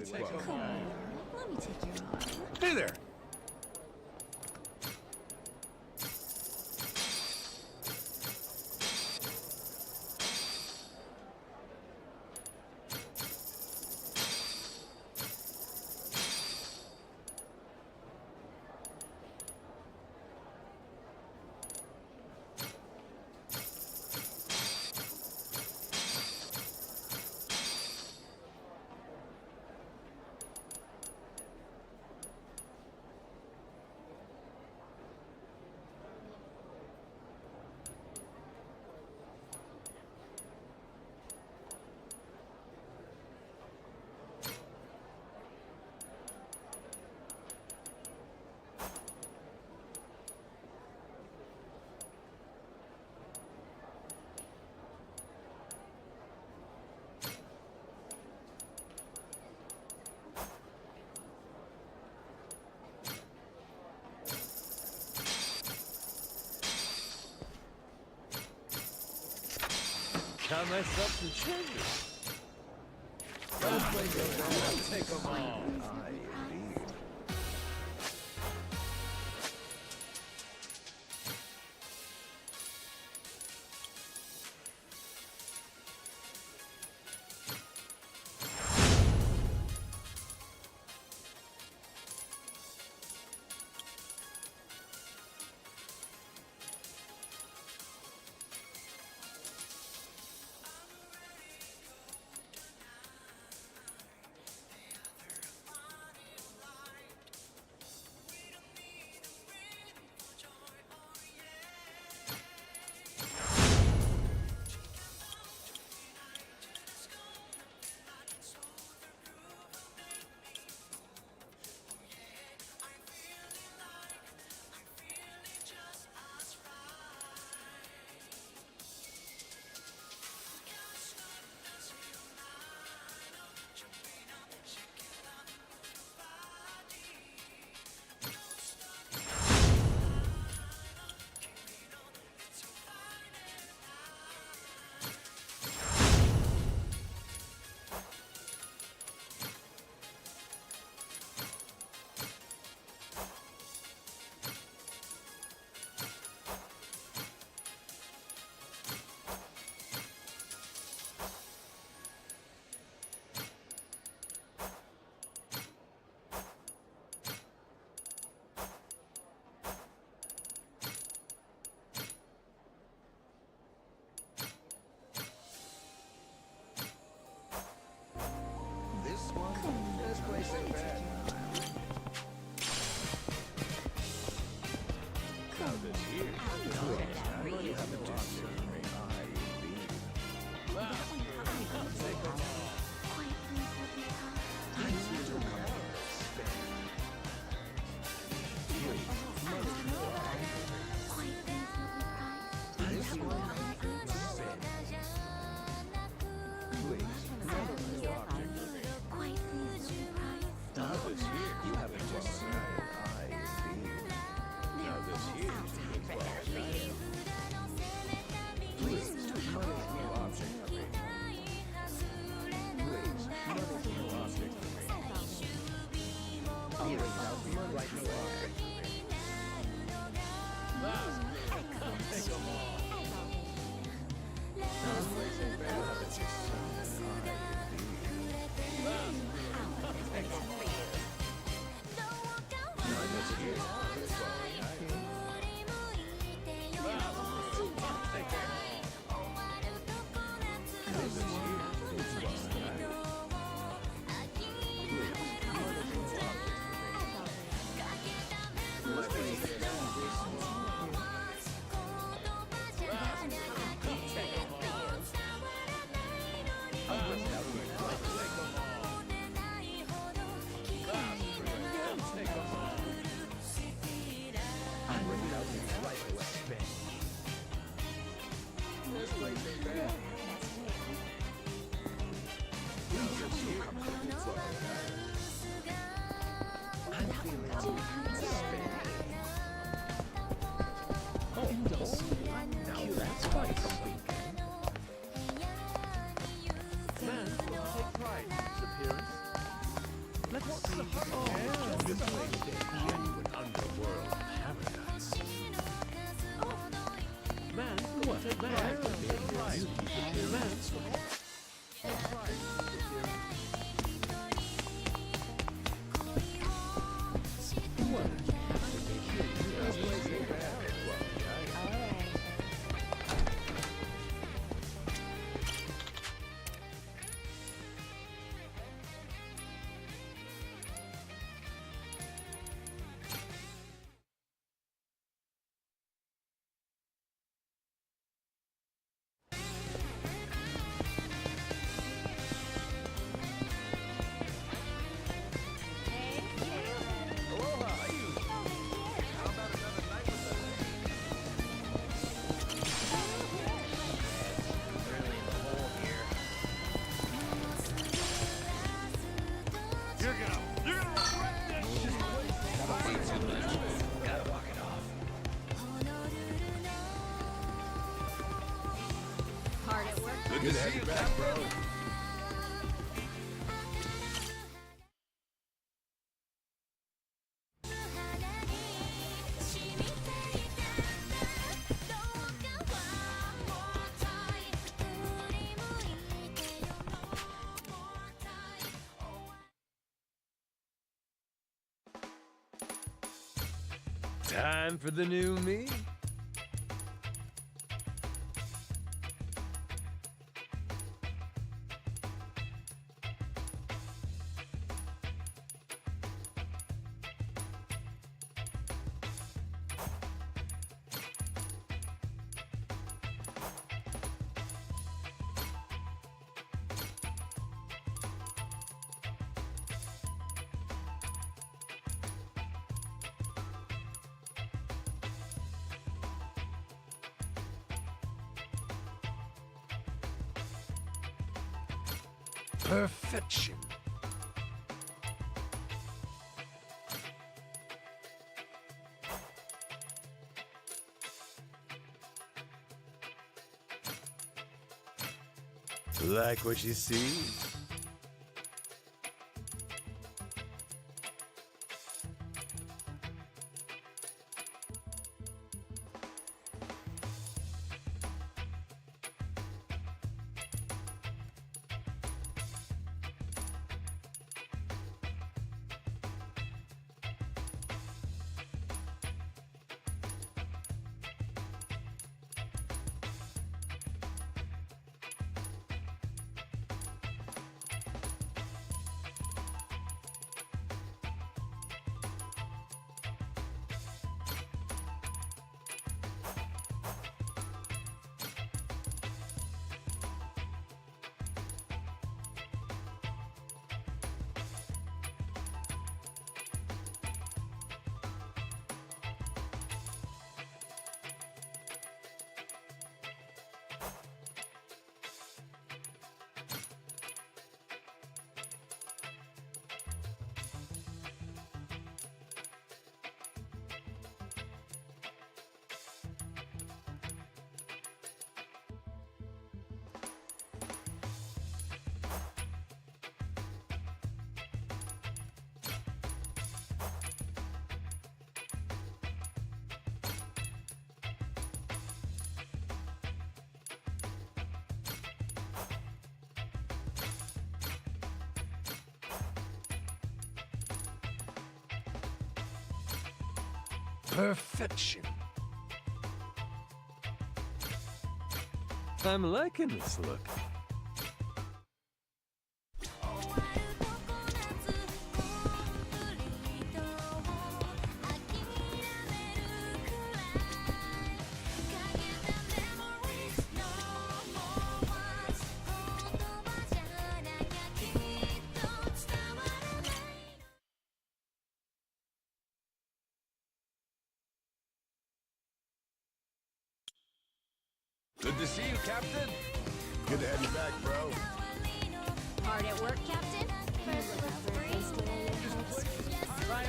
Come on, let me take your arm. Hey there. Found myself some treasure. I'll take them all. bro. Time for the new me? Perfection. Like what you see? Perfection. I'm liking this look. Good to see you, Captain. Good to have you back, bro. Hard at work, Captain? First look free. Try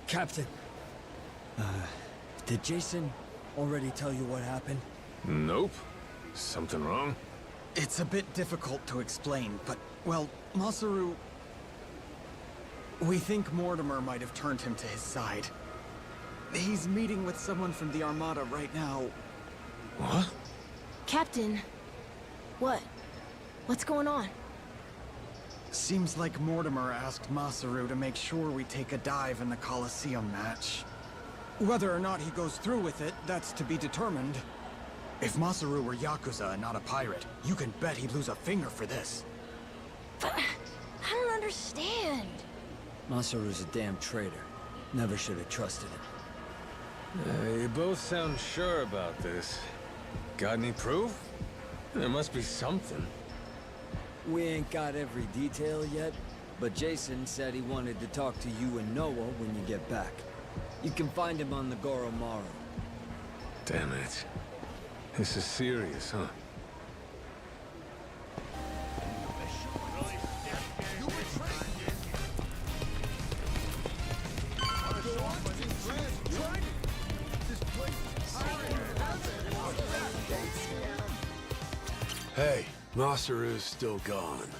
Captain, did Jason already tell you what happened? Nope. Something wrong? It's a bit difficult to explain, but, well, Masaru... We think Mortimer might have turned him to his side. He's meeting with someone from the Armada right now. What? Captain, what? What's going on? Seems like Mortimer asked Masaru to make sure we take a dive in the Colosseum match. Whether or not he goes through with it, that's to be determined. If Masaru were Yakuza and not a pirate, you can bet he'd lose a finger for this. But I don't understand. Masaru's a damn traitor. Never should have trusted him. You both sound sure about this. Got any proof? There must be something. We ain't got every detail yet, but Jason said he wanted to talk to you and Noah when you get back. You can find him on the Goromaru. Damn it. This is serious, huh? Hey, Masaru's still gone.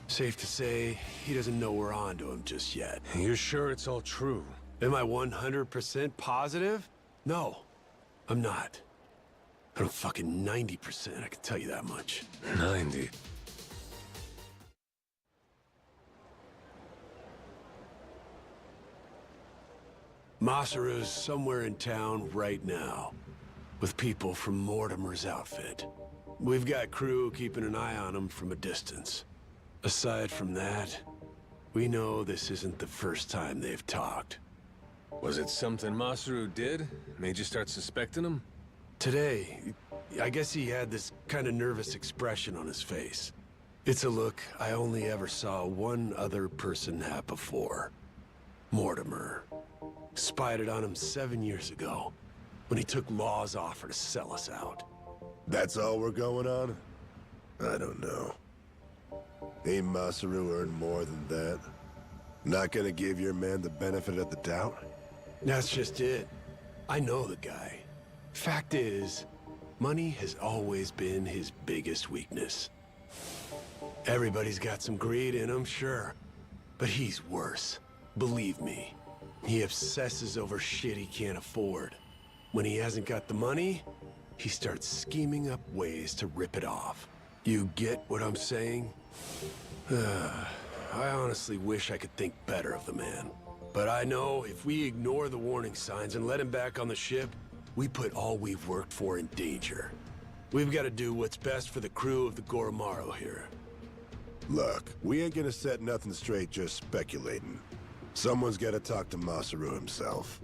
Safe to say, he doesn't know we're onto him just yet. You're sure it's all true? Am I 100% positive? No, I'm not. But I'm fucking 90%, I can tell you that much. 90. Masaru's somewhere in town right now, with people from Mortimer's outfit. We've got crew keeping an eye on him from a distance. Aside from that, we know this isn't the first time they've talked. Was it something Masaru did? Made you start suspecting him? Today, I guess he had this kind of nervous expression on his face. It's a look I only ever saw one other person have before. Mortimer. Spied it on him 7 years ago, when he took Law's offer to sell us out. That's all we're going on? I don't know. Ain't Masaru earned more than that? Not gonna give your man the benefit of the doubt? That's just it. I know the guy. Fact is, money has always been his biggest weakness. Everybody's got some greed in him, sure. But he's worse. Believe me. He obsesses over shit he can't afford. When he hasn't got the money, he starts scheming up ways to rip it off. You get what I'm saying? I honestly wish I could think better of the man. But I know if we ignore the warning signs and let him back on the ship, we put all we've worked for in danger. We've got to do what's best for the crew of the Goromaru here. Look, we ain't gonna set nothing straight just speculating. Someone's gotta talk to Masaru himself.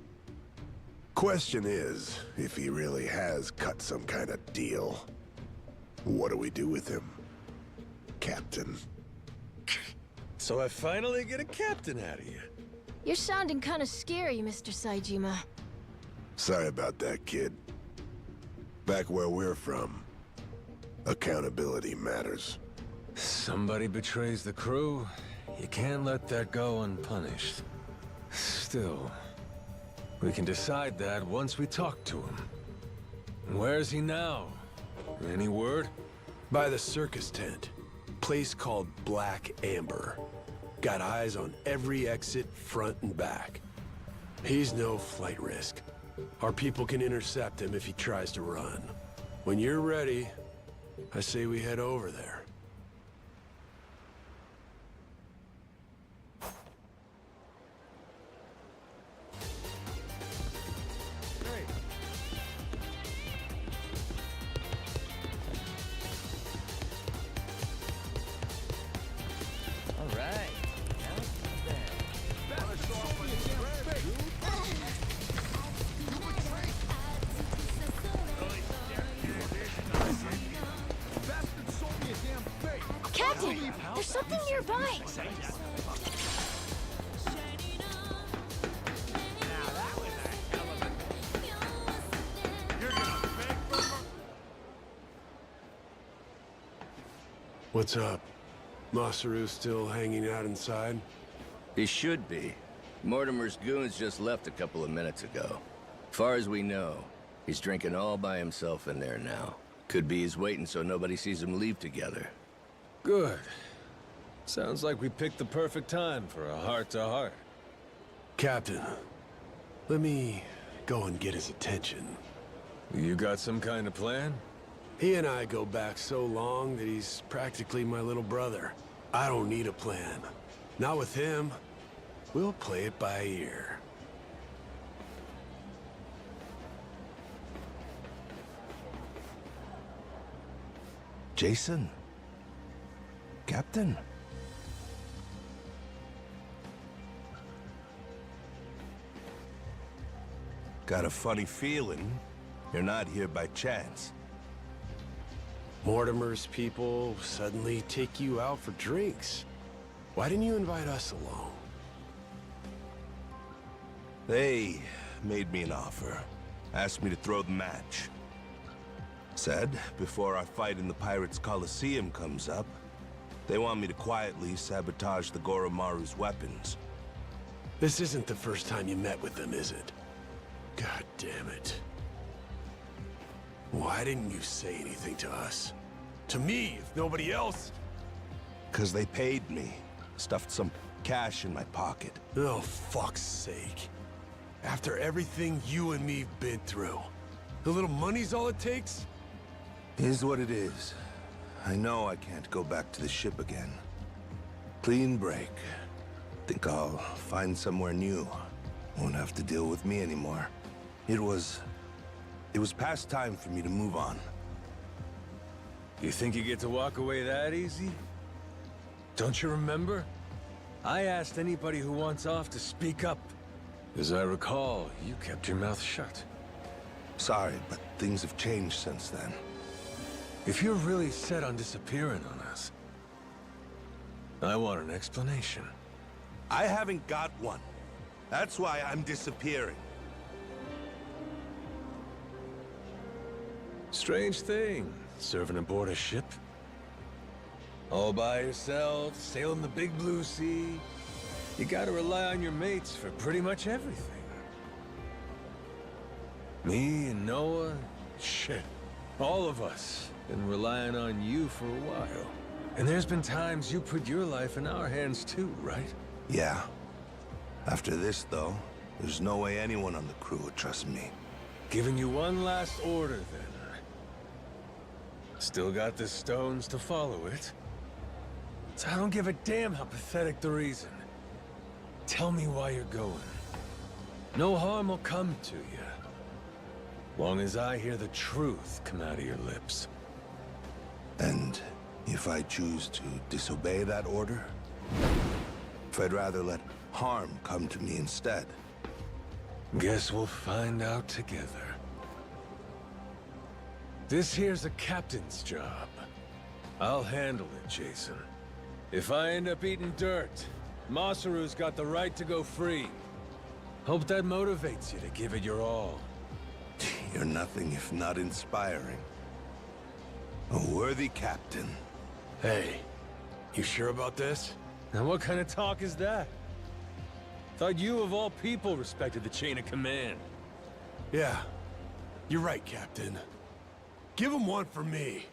Question is, if he really has cut some kind of deal, what do we do with him, Captain? So I finally get a captain out of you. You're sounding kind of scary, Mr. Saejima. Sorry about that, kid. Back where we're from, accountability matters. Somebody betrays the crew, you can't let that go unpunished. Still, we can decide that once we talk to him. Where's he now? Any word? By the circus tent. Place called Black Amber. Got eyes on every exit, front and back. He's no flight risk. Our people can intercept him if he tries to run. When you're ready, I say we head over there. Captain, there's something nearby. What's up? Masaru still hanging out inside? He should be. Mortimer's goons just left a couple of minutes ago. Far as we know, he's drinking all by himself in there now. Could be he's waiting so nobody sees him leave together. Good. Sounds like we picked the perfect time for a heart-to-heart. Captain, let me go and get his attention. You got some kind of plan? He and I go back so long that he's practically my little brother. I don't need a plan. Not with him. We'll play it by ear. Jason? Captain? Got a funny feeling you're not here by chance. Mortimer's people suddenly take you out for drinks. Why didn't you invite us along? They made me an offer. Asked me to throw the match. Said, before our fight in the Pirates' Coliseum comes up, they want me to quietly sabotage the Goromaru's weapons. This isn't the first time you met with them, is it? God damn it. Why didn't you say anything to us? To me, if nobody else. Because they paid me. Stuffed some cash in my pocket. Oh, fuck's sake. After everything you and me've been through, a little money's all it takes? Is what it is. I know I can't go back to the ship again. Clean break. Think I'll find somewhere new. Won't have to deal with me anymore. It was past time for me to move on. You think you get to walk away that easy? Don't you remember? I asked anybody who wants off to speak up. As I recall, you kept your mouth shut. Sorry, but things have changed since then. If you're really set on disappearing on us, I want an explanation. I haven't got one. That's why I'm disappearing. Strange thing, serving aboard a ship. All by yourself, sailing the big blue sea. You gotta rely on your mates for pretty much everything. Me and Noah, shit. All of us been relying on you for a while. And there's been times you put your life in our hands too, right? Yeah. After this, though, there's no way anyone on the crew would trust me. Giving you one last order, then. Still got the stones to follow it. So I don't give a damn how pathetic the reason. Tell me why you're going. No harm will come to you. Long as I hear the truth come out of your lips. And if I choose to disobey that order? If I'd rather let harm come to me instead? Guess we'll find out together. This here's a captain's job. I'll handle it, Jason. If I end up eating dirt, Masaru's got the right to go free. Hope that motivates you to give it your all. You're nothing if not inspiring. A worthy captain. Hey, you sure about this? Now what kind of talk is that? Thought you of all people respected the chain of command. Yeah, you're right, Captain. Give him one for me.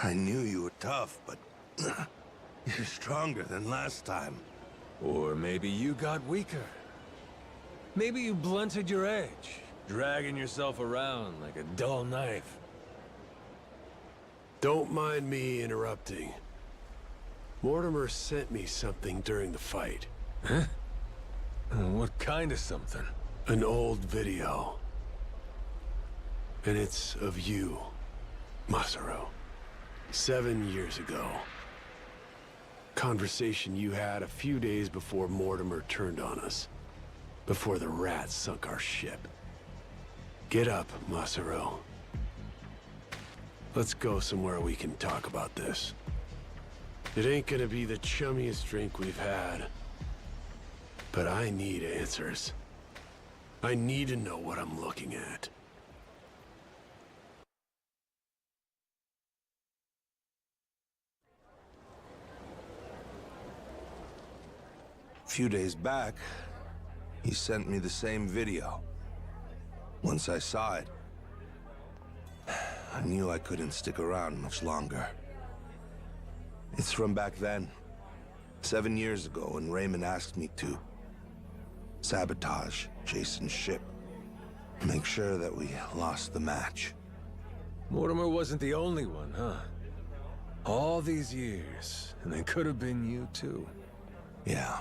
I knew you were tough, but you're stronger than last time. Or maybe you got weaker. Maybe you blunted your edge, dragging yourself around like a dull knife. Don't mind me interrupting. Mortimer sent me something during the fight. Huh? What kind of something? An old video. And it's of you, Masaru. 7 years ago. Conversation you had a few days before Mortimer turned on us. Before the rats sunk our ship. Get up, Masaru. Let's go somewhere we can talk about this. It ain't gonna be the chummiest drink we've had. But I need answers. I need to know what I'm looking at. A few days back, he sent me the same video. Once I saw it, I knew I couldn't stick around much longer. It's from back then, 7 years ago, when Raymond asked me to sabotage Jason's ship. Make sure that we lost the match. Mortimer wasn't the only one, huh? All these years, and they could have been you too. Yeah.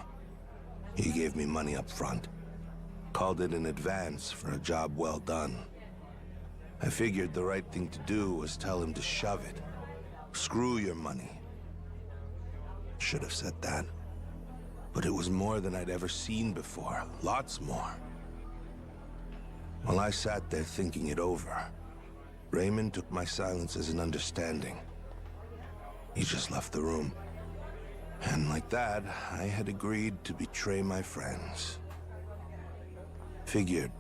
He gave me money up front. Called it an advance for a job well done. I figured the right thing to do was tell him to shove it. Screw your money. Should have said that. But it was more than I'd ever seen before. Lots more. While I sat there thinking it over, Raymond took my silence as an understanding. He just left the room. And like that, I had agreed to betray my friends. Figured.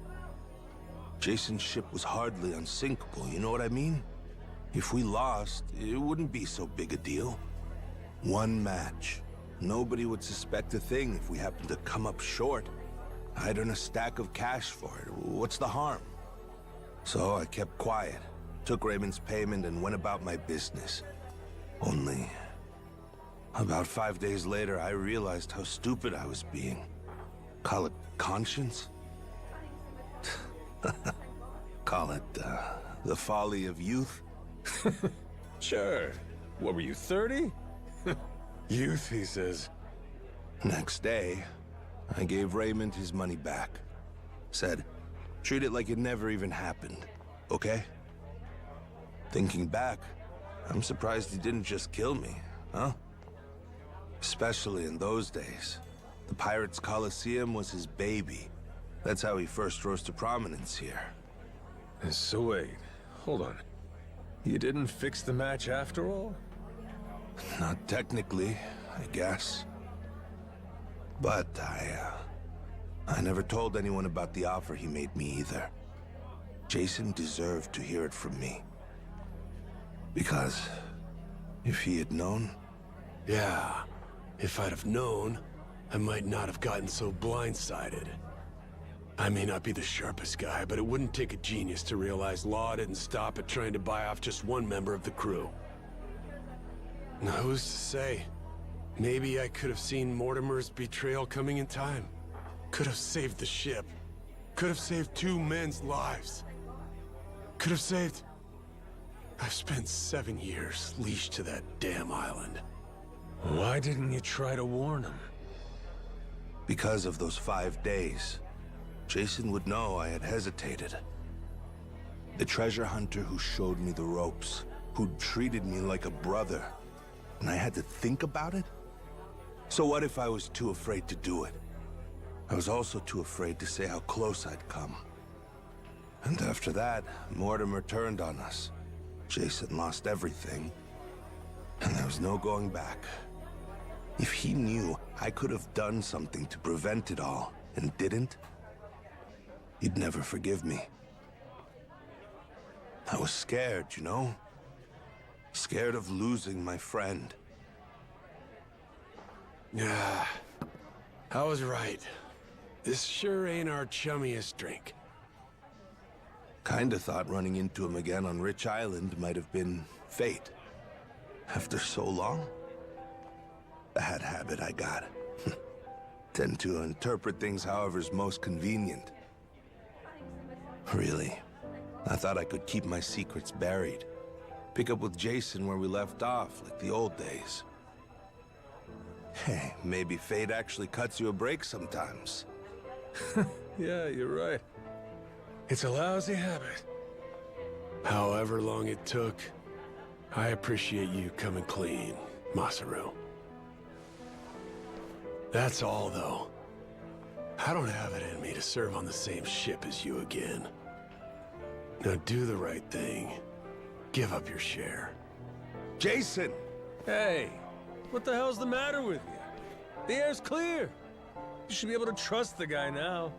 Jason's ship was hardly unsinkable, you know what I mean? If we lost, it wouldn't be so big a deal. One match. Nobody would suspect a thing if we happened to come up short. I'd earn a stack of cash for it. What's the harm? So I kept quiet, took Raymond's payment, and went about my business. Only, about 5 days later, I realized how stupid I was being. Call it conscience? Call it, the folly of youth? Sure. What were you, 30? Youth, he says. Next day, I gave Raymond his money back. Said, treat it like it never even happened, okay? Thinking back, I'm surprised he didn't just kill me, huh? Especially in those days. The Pirates Coliseum was his baby. That's how he first rose to prominence here. So wait, hold on. You didn't fix the match after all? Not technically, I guess. But I never told anyone about the offer he made me either. Jason deserved to hear it from me. Because if he had known... Yeah, if I'd have known, I might not have gotten so blindsided. I may not be the sharpest guy, but it wouldn't take a genius to realize Law didn't stop at trying to buy off just one member of the crew. Now, who's to say? Maybe I could have seen Mortimer's betrayal coming in time. Could have saved the ship. Could have saved 2 men's lives. Could have saved... I've spent 7 years leashed to that damn island. Why didn't you try to warn him? Because of those 5 days. Jason would know I had hesitated. The treasure hunter who showed me the ropes, who'd treated me like a brother, and I had to think about it? So what if I was too afraid to do it? I was also too afraid to say how close I'd come. And after that, Mortimer turned on us. Jason lost everything, and there was no going back. If he knew I could have done something to prevent it all, and didn't, he'd never forgive me. I was scared, you know? Scared of losing my friend. Yeah, I was right. This sure ain't our chummiest drink. Kinda thought running into him again on Rich Island might have been fate. After so long? Bad habit I got. Tend to interpret things however's most convenient. Really, I thought I could keep my secrets buried. Pick up with Jason where we left off, like the old days. Hey, maybe fate actually cuts you a break sometimes. Yeah, you're right. It's a lousy habit. However long it took, I appreciate you coming clean, Masaru. That's all, though. I don't have it in me to serve on the same ship as you again. Now do the right thing. Give up your share. Jason! Hey, what the hell's the matter with you? The air's clear. You should be able to trust the guy now.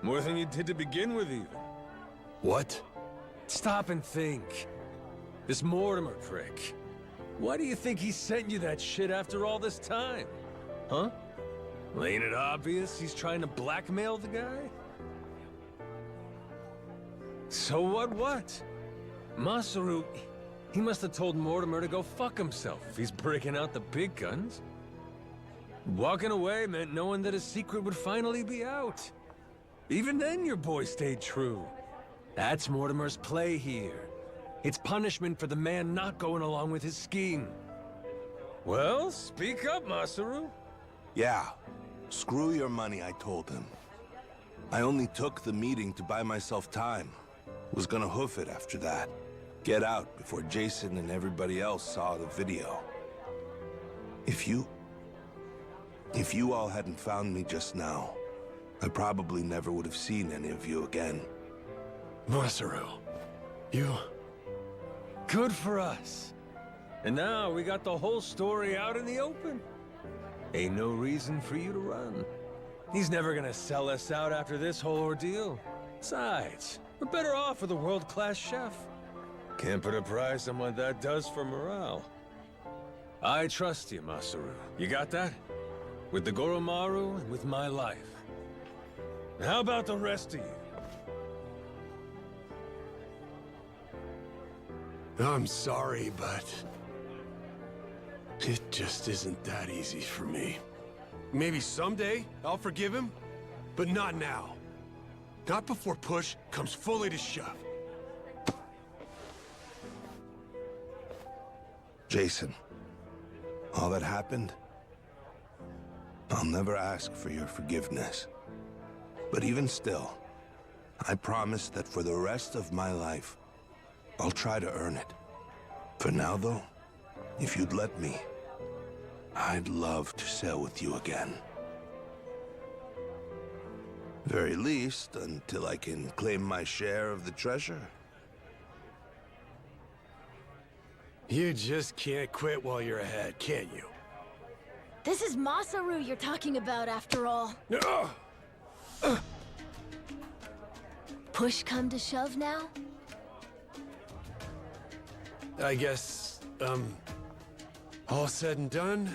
More than you did to begin with, even. What? Stop and think. This Mortimer prick. Why do you think he sent you that shit after all this time? Huh? Ain't it obvious he's trying to blackmail the guy? So what? Masaru, he must have told Mortimer to go fuck himself if he's breaking out the big guns. Walking away meant knowing that his secret would finally be out. Even then, your boy stayed true. That's Mortimer's play here. It's punishment for the man not going along with his scheme. Well, speak up, Masaru. Yeah. Screw your money, I told him. I only took the meeting to buy myself time. Was gonna hoof it after that. Get out before Jason and everybody else saw the video. If you all hadn't found me just now, I probably never would have seen any of you again. Masaru, you... Good for us. And now we got the whole story out in the open. Ain't no reason for you to run. He's never gonna sell us out after this whole ordeal. Besides, we're better off with a world-class chef. Can't put a price on what that does for morale. I trust you, Masaru. You got that? With the Goromaru and with my life. How about the rest of you? I'm sorry, but... it just isn't that easy for me. Maybe someday I'll forgive him, but not now. Not before push comes fully to shove. Jason, all that happened, I'll never ask for your forgiveness. But even still, I promise that for the rest of my life, I'll try to earn it. For now, though, if you'd let me, I'd love to sail with you again. Very least, until I can claim my share of the treasure. You just can't quit while you're ahead, can you? This is Masaru you're talking about, after all. Push come to shove now? I guess, all said and done,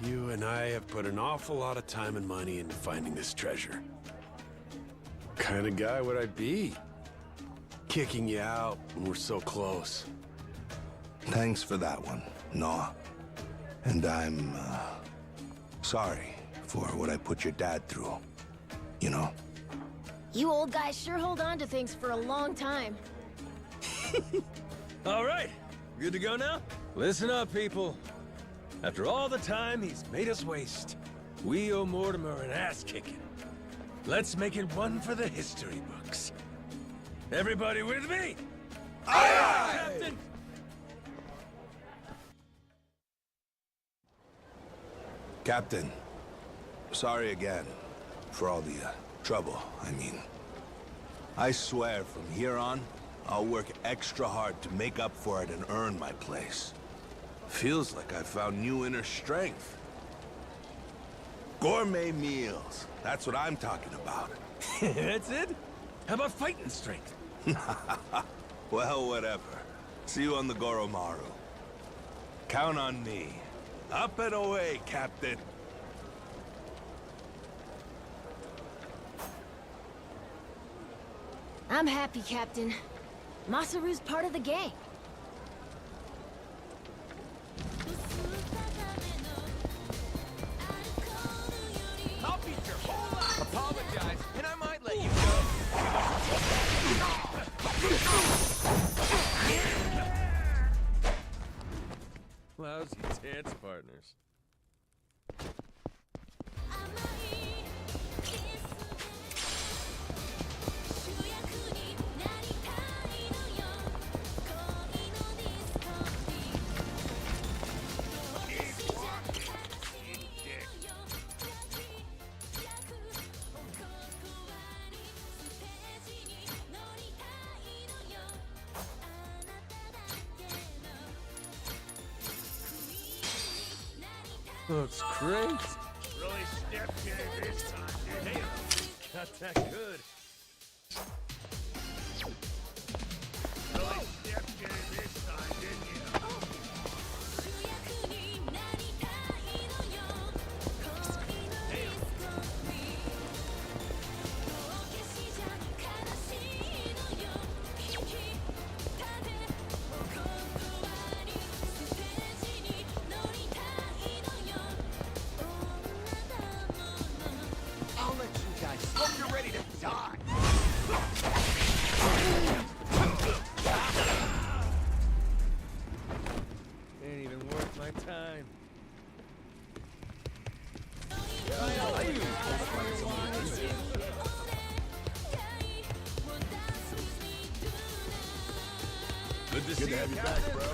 you and I have put an awful lot of time and money into finding this treasure. What kind of guy would I be? Kicking you out when we're so close. Thanks for that one, Noah. And I'm, sorry for what I put your dad through. You know? You old guys sure hold on to things for a long time. All right, good to go now? Listen up, people. After all the time he's made us waste, we owe Mortimer an ass-kicking. Let's make it one for the history books. Everybody with me? Aye, aye, Captain! Captain, sorry again for all the trouble, I mean. I swear from here on, I'll work extra hard to make up for it and earn my place. Feels like I found new inner strength. Gourmet meals, that's what I'm talking about. That's it? How about fighting strength? Well, whatever. See you on the Goromaru. Count on me. Up and away, Captain. I'm happy, Captain. Masaru's part of the gang. I'll beat your whole life. Apologize, and I might let you go. Lousy dance partners. Looks great. Really stepped in it this time, didn't you? Got that good. Really stepped in it this time, didn't you? I'll let you guys hope you're ready to die. Ain't even worth my time. Good to see you, have you Captain. back, bro.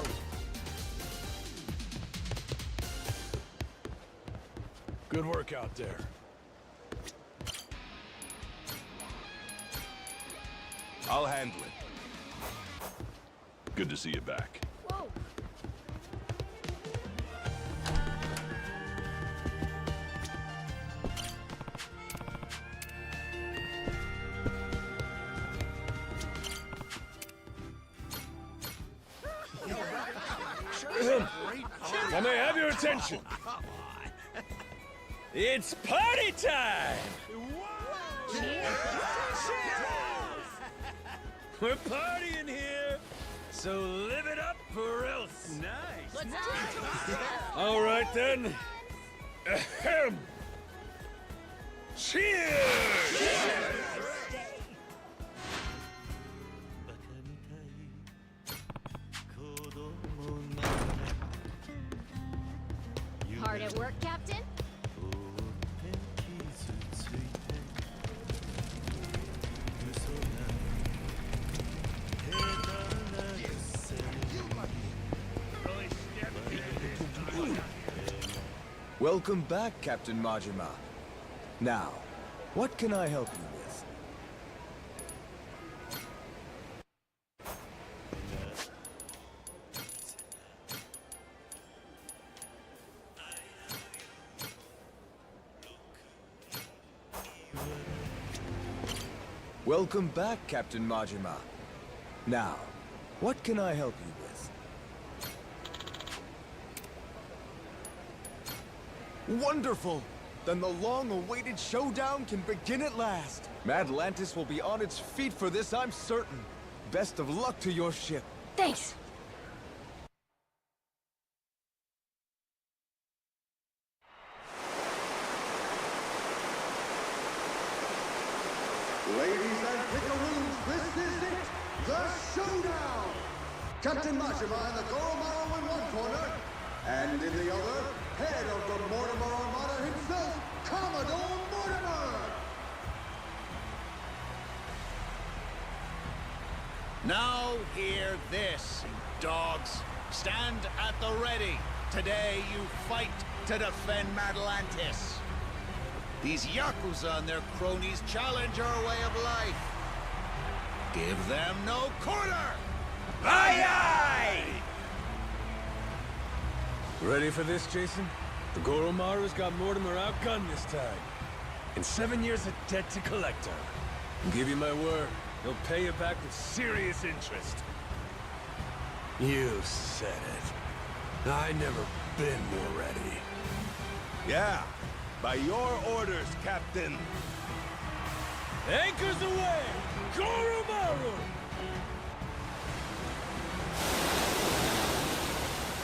Good work out there. I'll handle it. Good to see you back. Whoa! I may have your attention. It's party time! We're partying here, so live it up or else. Nice. Let's do it. All right then. Ahem. Cheers! Hard at work, Captain? Welcome back, Captain Majima. Now, what can I help you with? Welcome back, Captain Majima. Now, what can I help you with? Wonderful! Then the long-awaited showdown can begin at last. Madlantis will be on its feet for this, I'm certain. Best of luck to your ship. Thanks! Ladies and pickaroos, this is it! The showdown! Captain Majima and the Goromaru in one corner, and in the other, head of the Mortimer Armada himself, Commodore Mortimer! Now hear this, dogs. Stand at the ready. Today you fight to defend Madlantis. These Yakuza and their cronies challenge our way of life. Give them no quarter! Aye aye! Ready for this, Jason? The Goromaru's got Mortimer outgunned this time. And 7 years of debt to collect on. I'll give you my word, he'll pay you back with serious interest. You said it. I never been more ready. Yeah, by your orders, Captain. Anchors away! Goromaru!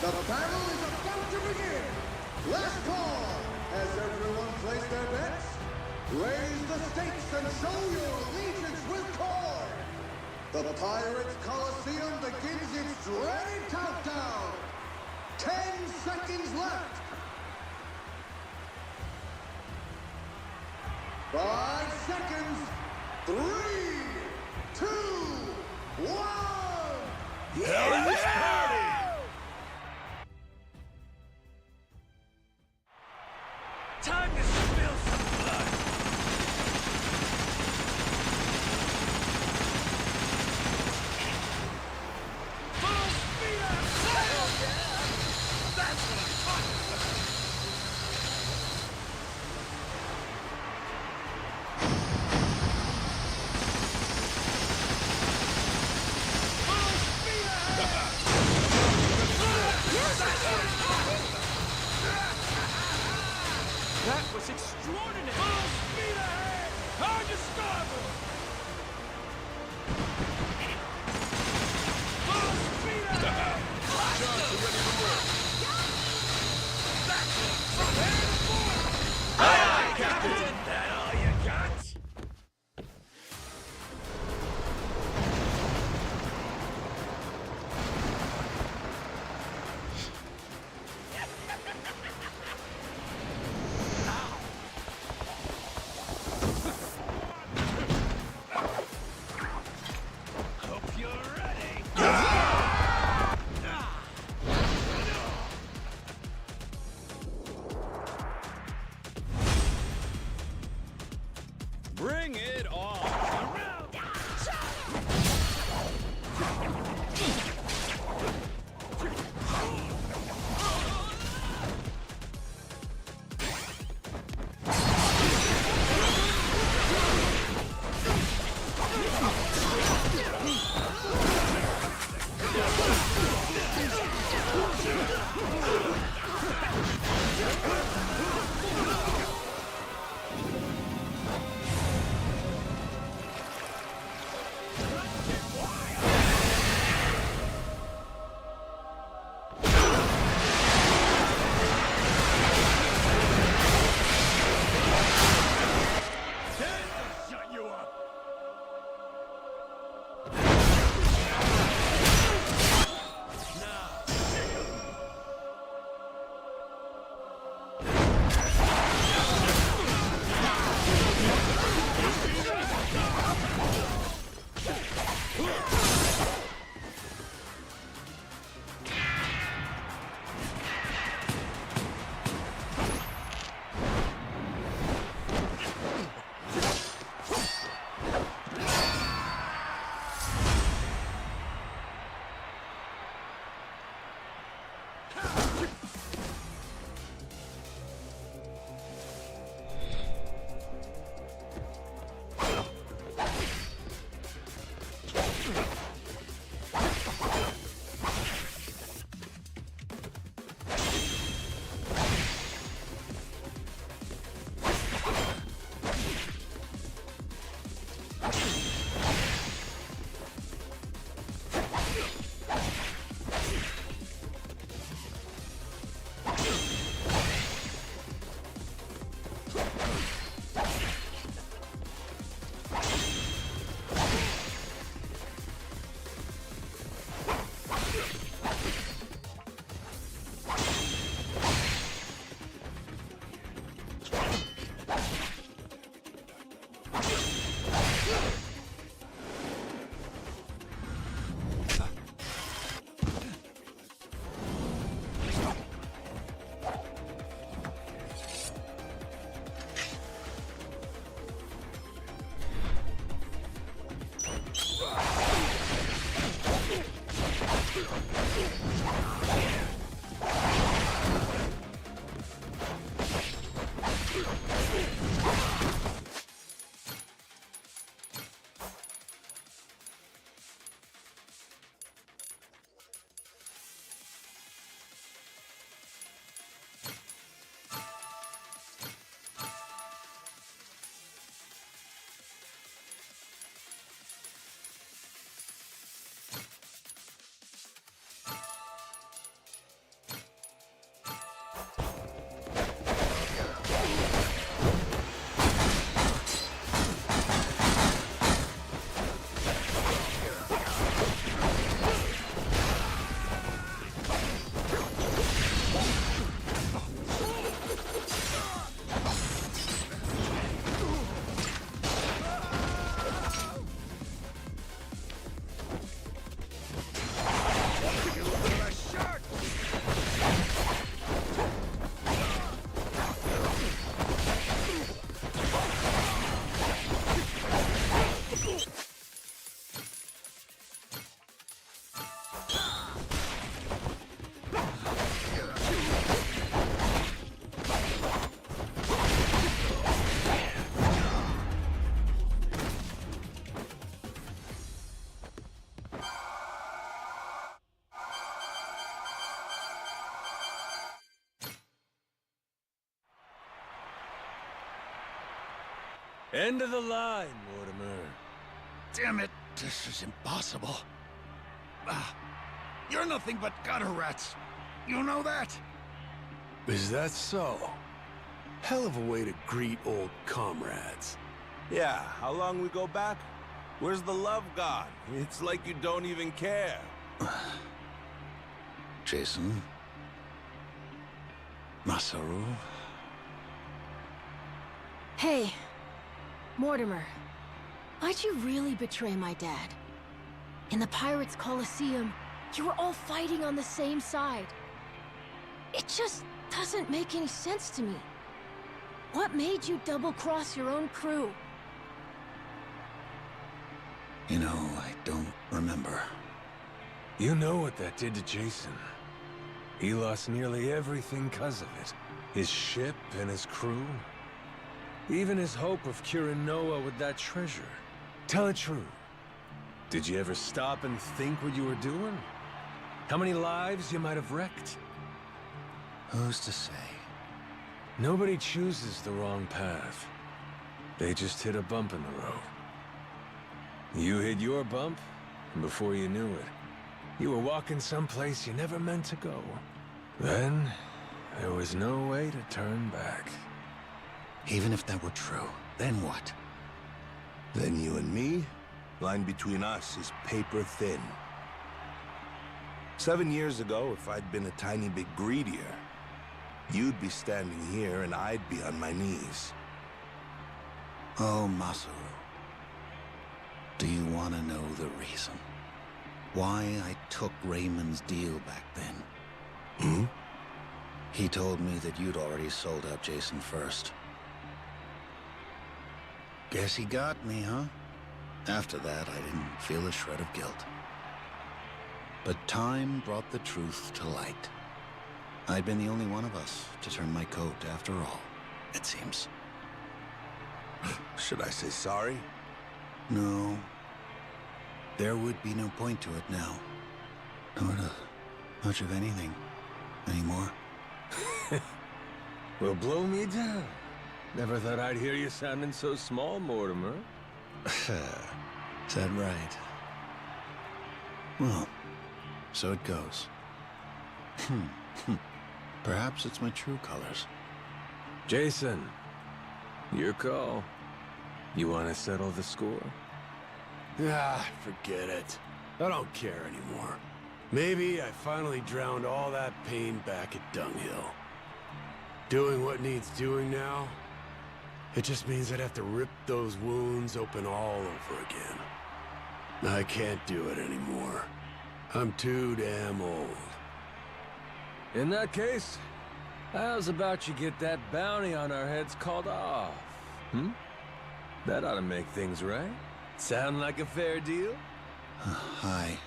The battle is about to begin! Last call! Has everyone placed their bets? Raise the stakes and show your allegiance with Cord! The Pirates Coliseum begins its dreaded countdown! 10 seconds left! 5 seconds! 3, 2, 1! Hell this party! Time to spill some blood! Full speed ahead! That's what I'm talking about! That was extraordinary! Full speed ahead! Hard to starboard! Full speed ahead! Shots are ready for work! From head to port! Aye, aye, Captain! That all you got? Bring it on! End of the line, Mortimer. Damn it, this is impossible. You're nothing but gutter rats. You know that? Is that so? Hell of a way to greet old comrades. Yeah, how long we go back? Where's the love gone? It's like you don't even care. Jason? Masaru? Hey, Mortimer. Why'd you really betray my dad? In the Pirates' Coliseum, you were all fighting on the same side. It just doesn't make any sense to me. What made you double-cross your own crew? You know, I don't remember. You know what that did to Jason. He lost nearly everything because of it. His ship and his crew. Even his hope of curing Noah with that treasure. Tell it true. Did you ever stop and think what you were doing? How many lives you might have wrecked? Who's to say? Nobody chooses the wrong path. They just hit a bump in the road. You hit your bump, and before you knew it, you were walking someplace you never meant to go. Then, there was no way to turn back. Even if that were true, then what? Then you and me? Line between us is paper thin. 7 years ago, if I'd been a tiny bit greedier, you'd be standing here and I'd be on my knees. Oh, Masaru. Do you want to know the reason? Why I took Raymond's deal back then? Hmm? He told me that you'd already sold out Jason first. Guess he got me, huh? After that, I didn't feel a shred of guilt. But time brought the truth to light. I'd been the only one of us to turn my coat after all, it seems. Should I say sorry? No. There would be no point to it now. Nor to much of anything anymore. Well, blow me down. Never thought I'd hear you sounding so small, Mortimer. Is that right? Well, so it goes. Perhaps it's my true colors. Jason, your call. You want to settle the score? Ah, forget it. I don't care anymore. Maybe I finally drowned all that pain back at Dunghill. Doing what needs doing now, it just means I'd have to rip those wounds open all over again. I can't do it anymore. I'm too damn old. In that case, how's about you get that bounty on our heads called off? Hmm? That ought to make things right. Sound like a fair deal? Hi.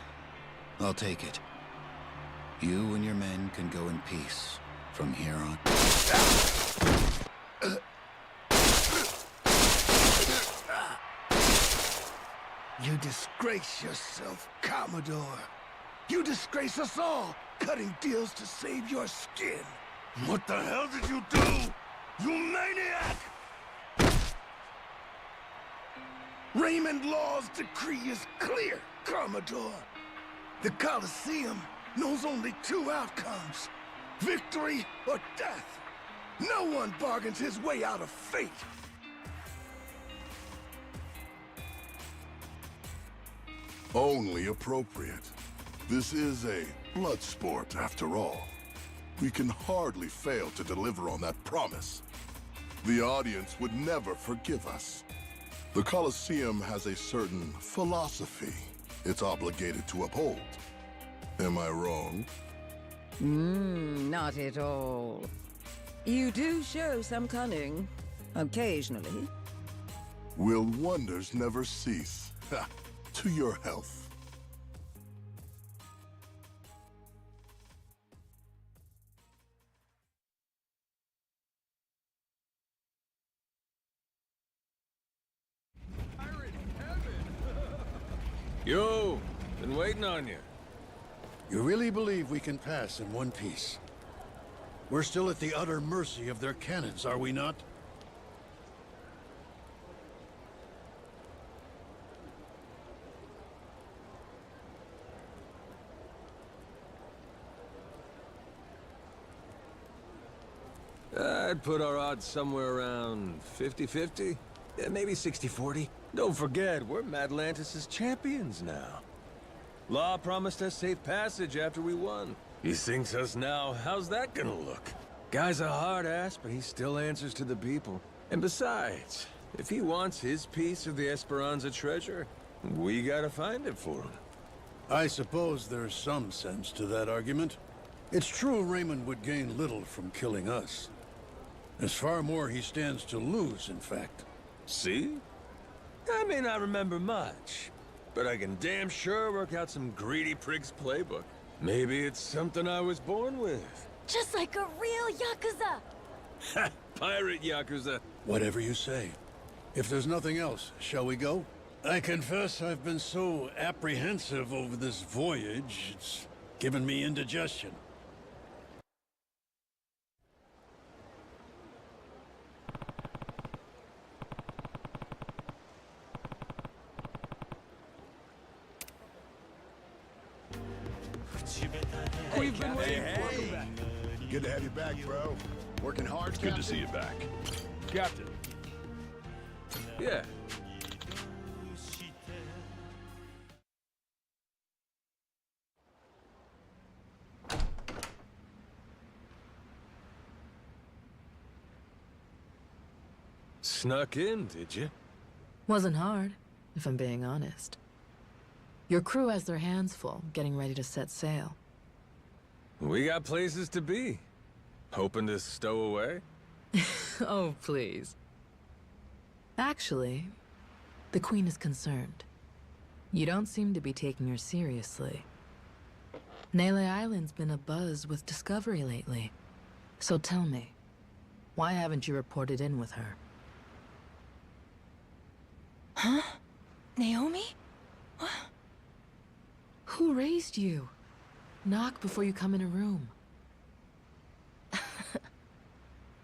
I'll take it. You and your men can go in peace from here on. You disgrace yourself, Commodore. You disgrace us all, cutting deals to save your skin. What the hell did you do, you maniac? Raymond Law's decree is clear, Commodore. The Coliseum knows only two outcomes: victory or death. No one bargains his way out of fate. Only appropriate. This is a blood sport, after all. We can hardly fail to deliver on that promise. The audience would never forgive us. The Colosseum has a certain philosophy it's obligated to uphold. Am I wrong? Not at all. You do show some cunning, occasionally. Will wonders never cease? Ha! To your health. Yo, been waiting on you. You really believe we can pass in one piece? We're still at the utter mercy of their cannons, are we not? I'd put our odds somewhere around 50-50. Yeah, maybe 60-40. Don't forget, we're Madlantis' champions now. Law promised us safe passage after we won. He sinks us now, how's that gonna look? Guy's a hard ass, but he still answers to the people. And besides, if he wants his piece of the Esperanza treasure, we gotta find it for him. I suppose there's some sense to that argument. It's true Raymond would gain little from killing us. There's far more he stands to lose, in fact. See? I may not remember much, but I can damn sure work out some greedy prig's playbook. Maybe it's something I was born with. Just like a real Yakuza! Ha! Pirate Yakuza. Whatever you say. If there's nothing else, shall we go? I confess I've been so apprehensive over this voyage, it's given me indigestion. We've been waiting. Welcome back. Good to have you back, bro. Working hard, Good to see you back. Captain. Yeah. Snuck in, did you? Wasn't hard, if I'm being honest. Your crew has their hands full, getting ready to set sail. We got places to be. Hoping to stow away? Oh, please. Actually, the Queen is concerned. You don't seem to be taking her seriously. Nele Island's been abuzz with discovery lately. So tell me, why haven't you reported in with her? Huh? Naomi? What? Who raised you? Knock before you come in a room.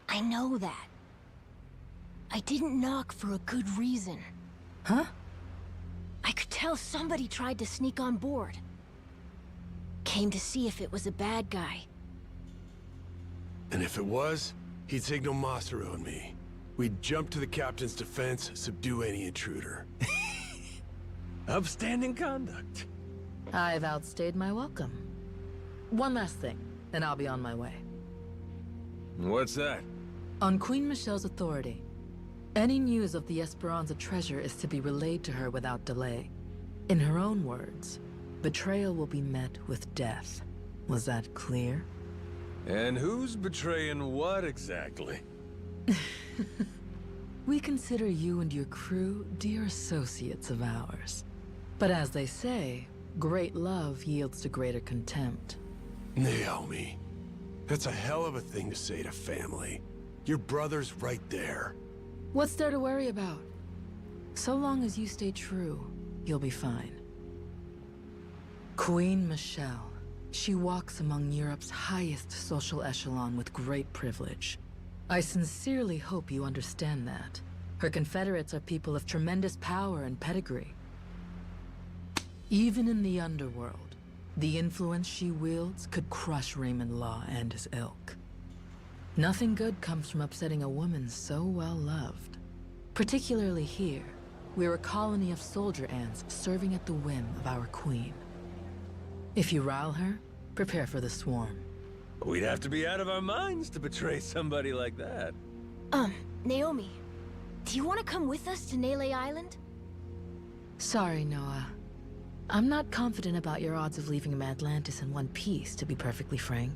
I know that. I didn't knock for a good reason. Huh? I could tell somebody tried to sneak on board. Came to see if it was a bad guy. And if it was, he'd signal Masaru and me. We'd jump to the captain's defense, subdue any intruder. Upstanding conduct. I've outstayed my welcome. One last thing, and I'll be on my way. What's that? On Queen Michelle's authority, any news of the Esperanza treasure is to be relayed to her without delay. In her own words, betrayal will be met with death. Was that clear? And who's betraying what exactly? We consider you and your crew dear associates of ours. But as they say, great love yields to greater contempt. Naomi, that's a hell of a thing to say to family. Your brother's right there. What's there to worry about? So long as you stay true, you'll be fine. Queen Michelle. She walks among Europe's highest social echelon with great privilege. I sincerely hope you understand that. Her Confederates are people of tremendous power and pedigree. Even in the underworld, the influence she wields could crush Raymond Law and his ilk. Nothing good comes from upsetting a woman so well loved. Particularly here, we're a colony of soldier ants serving at the whim of our queen. If you rile her, prepare for the swarm. We'd have to be out of our minds to betray somebody like that. Naomi, do you want to come with us to Nele Island? Sorry, Noah. I'm not confident about your odds of leaving Atlantis in one piece, to be perfectly frank.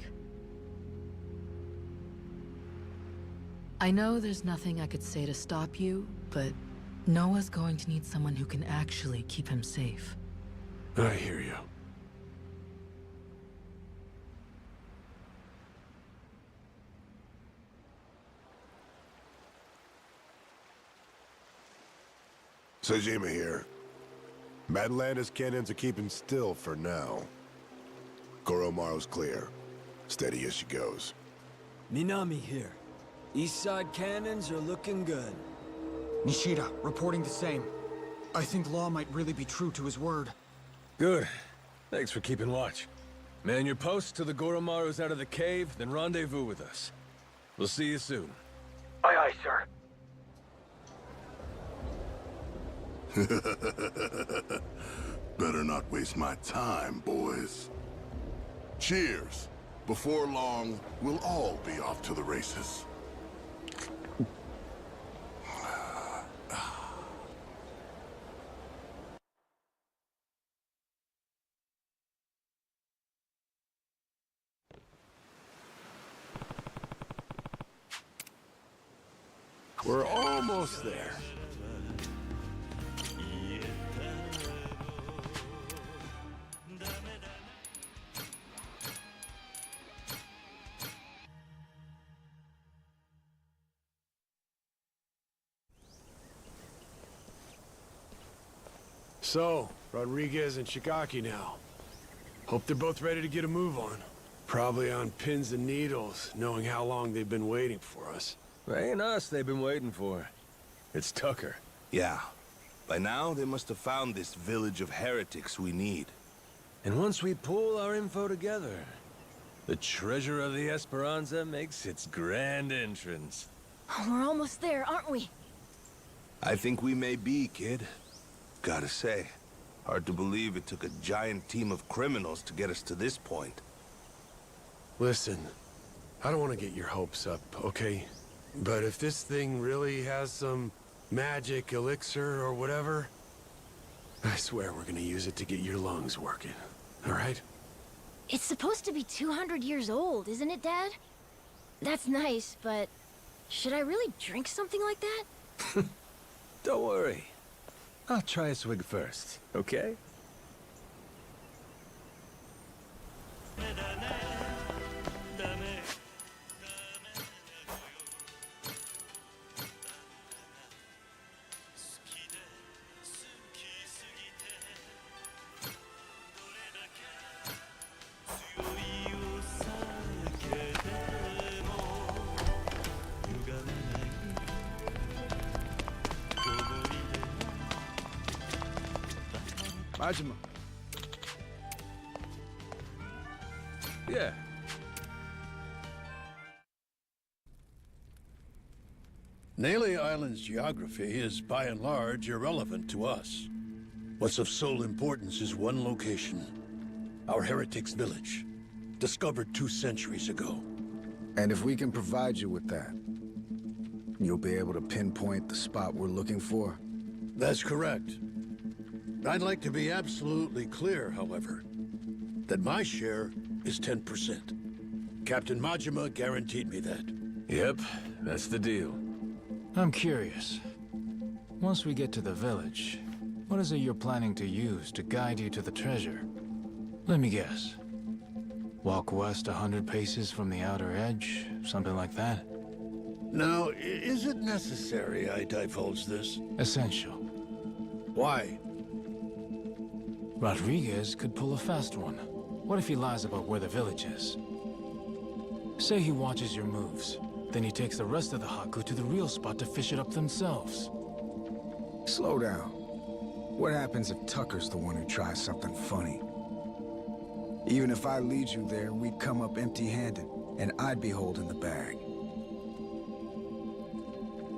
I know there's nothing I could say to stop you, but Noah's going to need someone who can actually keep him safe. I hear you. Sejima here. Madlantis cannons are keeping still for now. Goromaru's clear. Steady as she goes. Minami here. East side cannons are looking good. Nishida, reporting the same. I think Law might really be true to his word. Good. Thanks for keeping watch. Man your posts till the Goromaru's out of the cave, then rendezvous with us. We'll see you soon. Aye, sir. Better not waste my time, boys. Cheers. Before long, we'll all be off to the races. We're almost there. So, Rodriguez and Shigaki now. Hope they're both ready to get a move on. Probably on pins and needles, knowing how long they've been waiting for us. Ain't us they've been waiting for. It's Tucker. Yeah. By now, they must have found this village of heretics we need. And once we pull our info together, the treasure of the Esperanza makes its grand entrance. Oh, we're almost there, aren't we? I think we may be, kid. Gotta say, hard to believe it took a giant team of criminals to get us to this point. Listen, I don't want to get your hopes up, okay? But if this thing really has some magic elixir or whatever, I swear we're gonna use it to get your lungs working, all right? It's supposed to be 200 years old, isn't it, Dad? That's nice, but should I really drink something like that? Don't worry. I'll try a swig first, okay? Majima. Yeah. Nele Island's geography is by and large irrelevant to us. What's of sole importance is one location. Our heretics' village, discovered 2 centuries ago. And if we can provide you with that, you'll be able to pinpoint the spot we're looking for? That's correct. I'd like to be absolutely clear, however, that my share is 10%. Captain Majima guaranteed me that. Yep, that's the deal. I'm curious. Once we get to the village, what is it you're planning to use to guide you to the treasure? Let me guess. Walk west 100 paces from the outer edge, something like that? Now, is it necessary I divulge this? Essential. Why? Rodriguez could pull a fast one. What if he lies about where the village is? Say he watches your moves, then he takes the rest of the Haku to the real spot to fish it up themselves. Slow down. What happens if Tucker's the one who tries something funny? Even if I lead you there, we'd come up empty-handed, and I'd be holding the bag.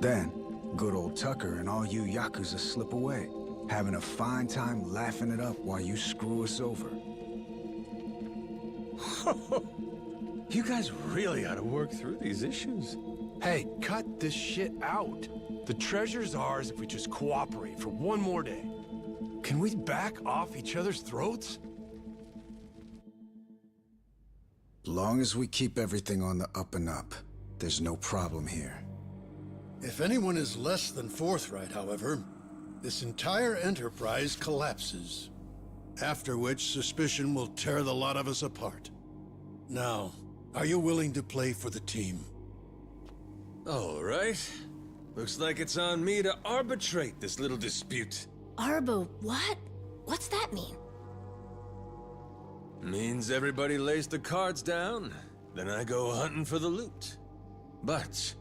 Then, good old Tucker and all you Yakuza slip away, having a fine time laughing it up while you screw us over. You guys really ought to work through these issues. Hey, cut this shit out. The treasure's ours if we just cooperate for one more day. Can we back off each other's throats? As long as we keep everything on the up and up, there's no problem here. If anyone is less than forthright, however, this entire enterprise collapses. After which, suspicion will tear the lot of us apart. Now, are you willing to play for the team? All right. Looks like it's on me to arbitrate this little dispute. Arbo, what? What's that mean? Means everybody lays the cards down, then I go hunting for the loot. But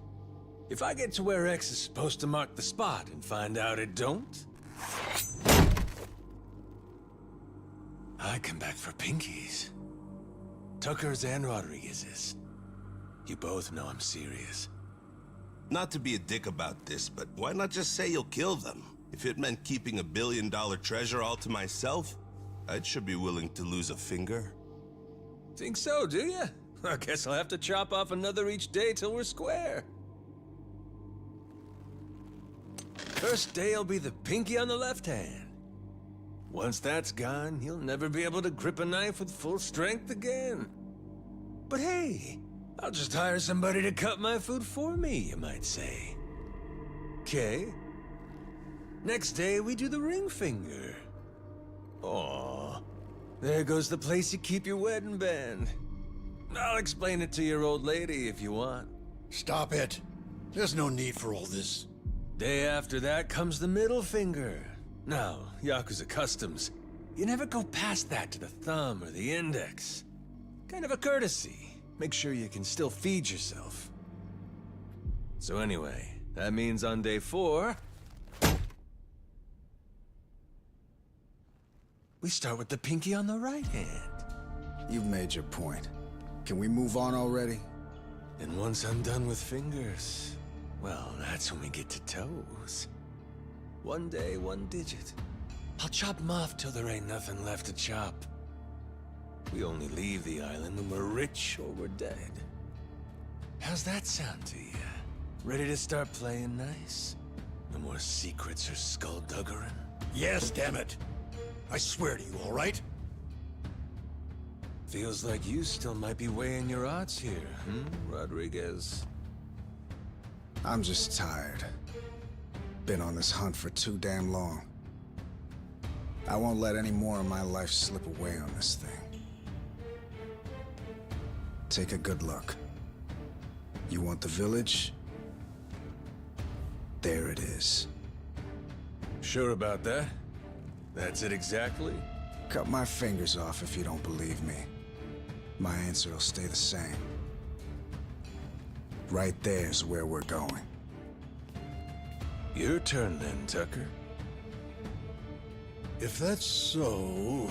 if I get to where X is supposed to mark the spot and find out it don't, I come back for pinkies. Tucker's and Rodriguez's. You both know I'm serious. Not to be a dick about this, but why not just say you'll kill them? If it meant keeping $1 billion treasure all to myself, I should be willing to lose a finger. Think so, do ya? I guess I'll have to chop off another each day till we're square. First day will be the pinky on the left hand. Once that's gone, he'll never be able to grip a knife with full strength again. But hey, I'll just hire somebody to cut my food for me, you might say. Okay. Next day, we do the ring finger. Aw, there goes the place you keep your wedding band. I'll explain it to your old lady if you want. Stop it. There's no need for all this. Day after that comes the middle finger. Now, Yakuza customs, you never go past that to the thumb or the index. Kind of a courtesy. Make sure you can still feed yourself. So anyway, that means on day 4... we start with the pinky on the right hand. You've made your point. Can we move on already? And once I'm done with fingers, well, that's when we get to toes. One day, one digit. I'll chop them off till there ain't nothing left to chop. We only leave the island when we're rich or we're dead. How's that sound to you? Ready to start playing nice? No more secrets or skullduggerin'? Yes, damn it. I swear to you, all right? Feels like you still might be weighing your odds here, Rodriguez? I'm just tired. Been on this hunt for too damn long. I won't let any more of my life slip away on this thing. Take a good look. You want the village? There it is. Sure about that? That's it exactly? Cut my fingers off if you don't believe me. My answer will stay the same. Right there's where we're going. Your turn then, Tucker. If that's so,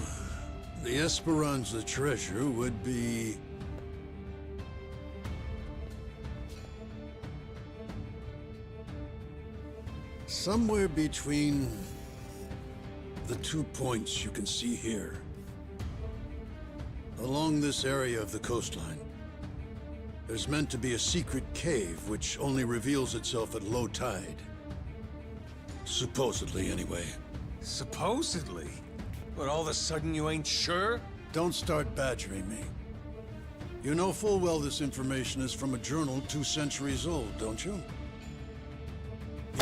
the Esperanza treasure would be... somewhere between the 2 points you can see here. Along this area of the coastline, there's meant to be a secret cave which only reveals itself at low tide. Supposedly, anyway. Supposedly? But all of a sudden you ain't sure? Don't start badgering me. You know full well this information is from a journal 2 centuries old, don't you?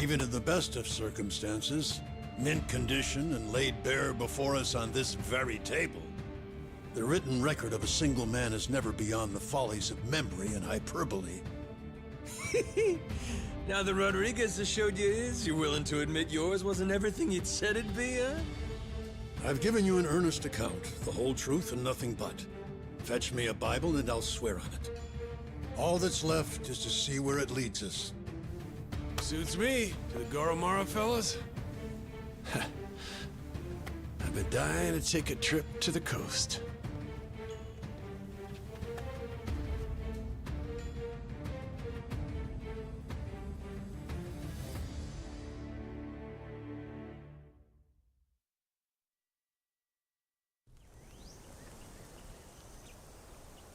Even in the best of circumstances, mint condition and laid bare before us on this very table, the written record of a single man is never beyond the follies of memory and hyperbole. Now the Rodriguez has showed you his, you're willing to admit yours wasn't everything you'd said it'd be, huh? I've given you an earnest account, the whole truth and nothing but. Fetch me a Bible and I'll swear on it. All that's left is to see where it leads us. Suits me. To the Goromara fellas? I've been dying to take a trip to the coast.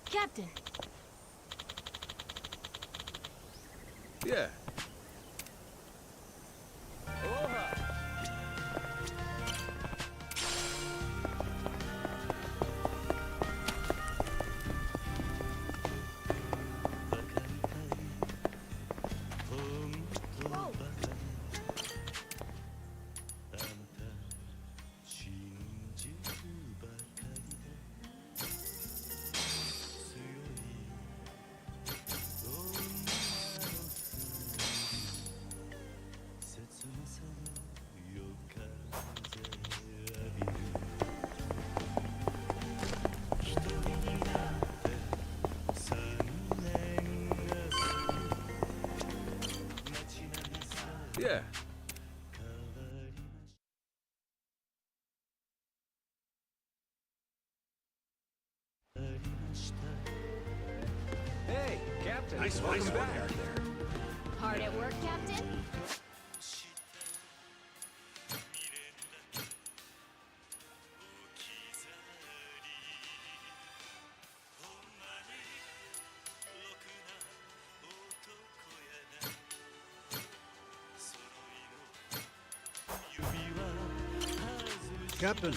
Captain! Yeah. Yeah. Hey, Captain. Nice welcome voice back. out there. Hard at work, Captain? Captain.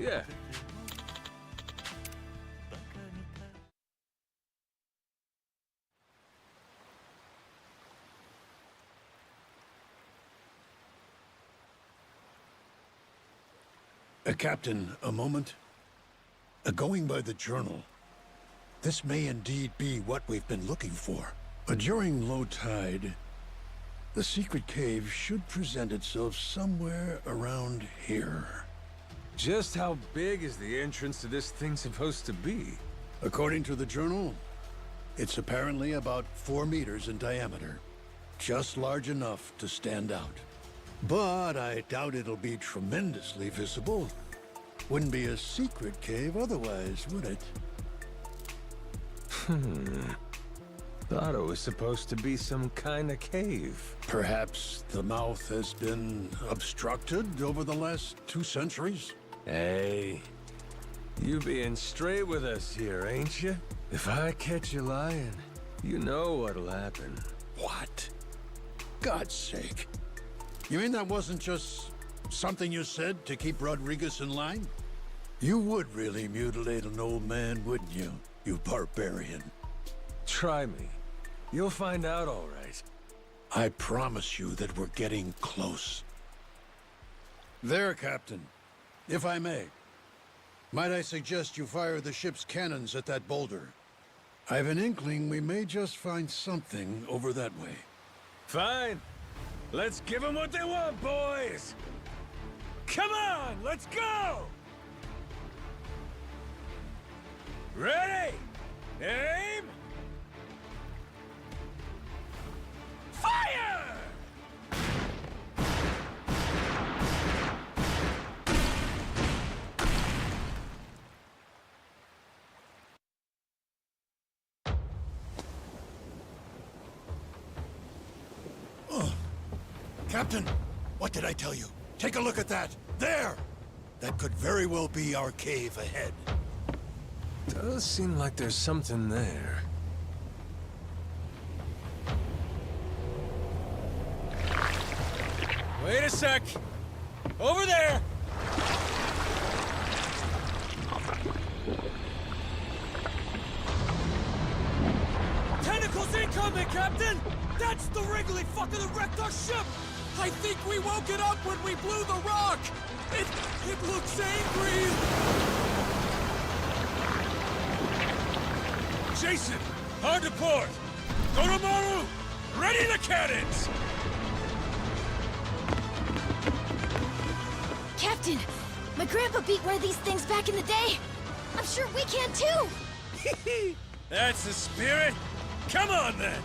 Yeah. Captain, a moment. Going by the journal, this may indeed be what we've been looking for. During low tide, the secret cave should present itself somewhere around here. Just how big is the entrance to this thing supposed to be? According to the journal, it's apparently about 4 meters in diameter. Just large enough to stand out. But I doubt it'll be tremendously visible. Wouldn't be a secret cave otherwise, would it? Thought it was supposed to be some kind of cave. Perhaps the mouth has been obstructed over the last 2 centuries? Hey, you being straight with us here, ain't you? If I catch you lying, you know what'll happen. What? God's sake. You mean that wasn't just something you said to keep Rodriguez in line? You would really mutilate an old man, wouldn't you, you barbarian? Try me. You'll find out all right. I promise you that we're getting close. There, Captain. If I may. Might I suggest you fire the ship's cannons at that boulder? I have an inkling we may just find something over that way. Fine. Let's give them what they want, boys! Come on, let's go! Ready? Aim! Fire! Captain, what did I tell you? Take a look at that. There! That could very well be our cave ahead. Does seem like there's something there. Wait a sec! Over there! Tentacles incoming, Captain! That's the wriggly fucker that wrecked our ship! I think we woke it up when we blew the rock! It looks angry! Jason, hard to port! Goromaru, ready the cannons! Captain, my grandpa beat one of these things back in the day. I'm sure we can too! That's the spirit! Come on, then!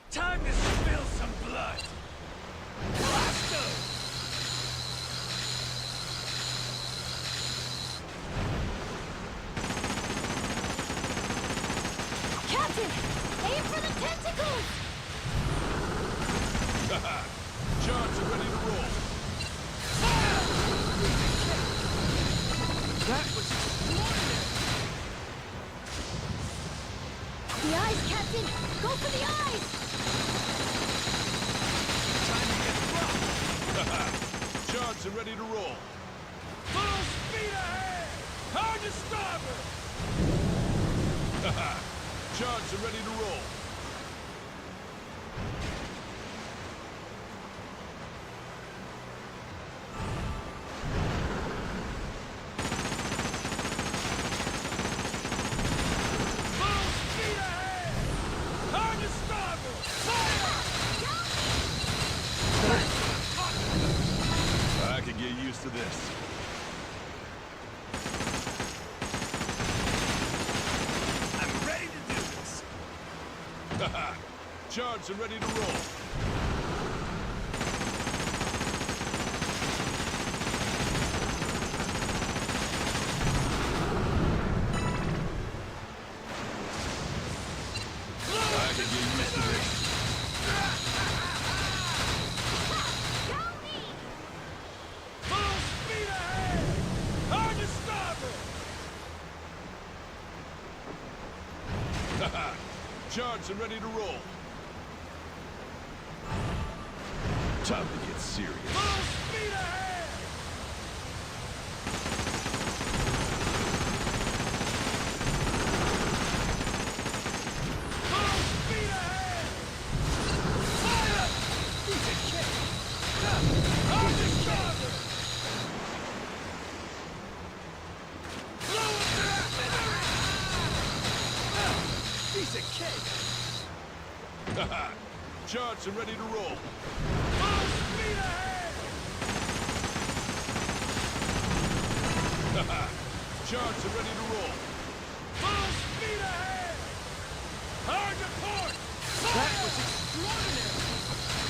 Time to spill some blood! Blasto! Captain, aim for the tentacles! Charts are ready to roll. That was extraordinary! The eyes, Captain! Go for the eyes! Charts are ready to roll. Full speed ahead! Hard to starboard! Charts are ready to roll. Full speed ahead! Hard to starboard! Fire! I could get used to this. Charged and ready to roll. I can get used to this. Full speed ahead! Hard to stop it! Charged and ready to roll. Time to get serious. Full speed ahead! Full speed ahead! Fire! Piece of cake! Hard to stop it! Blow up the piece of cake! Charged and ready to roll. Full speed ahead! Charged and ready to roll. Full speed ahead! Hard to port! That was extraordinary!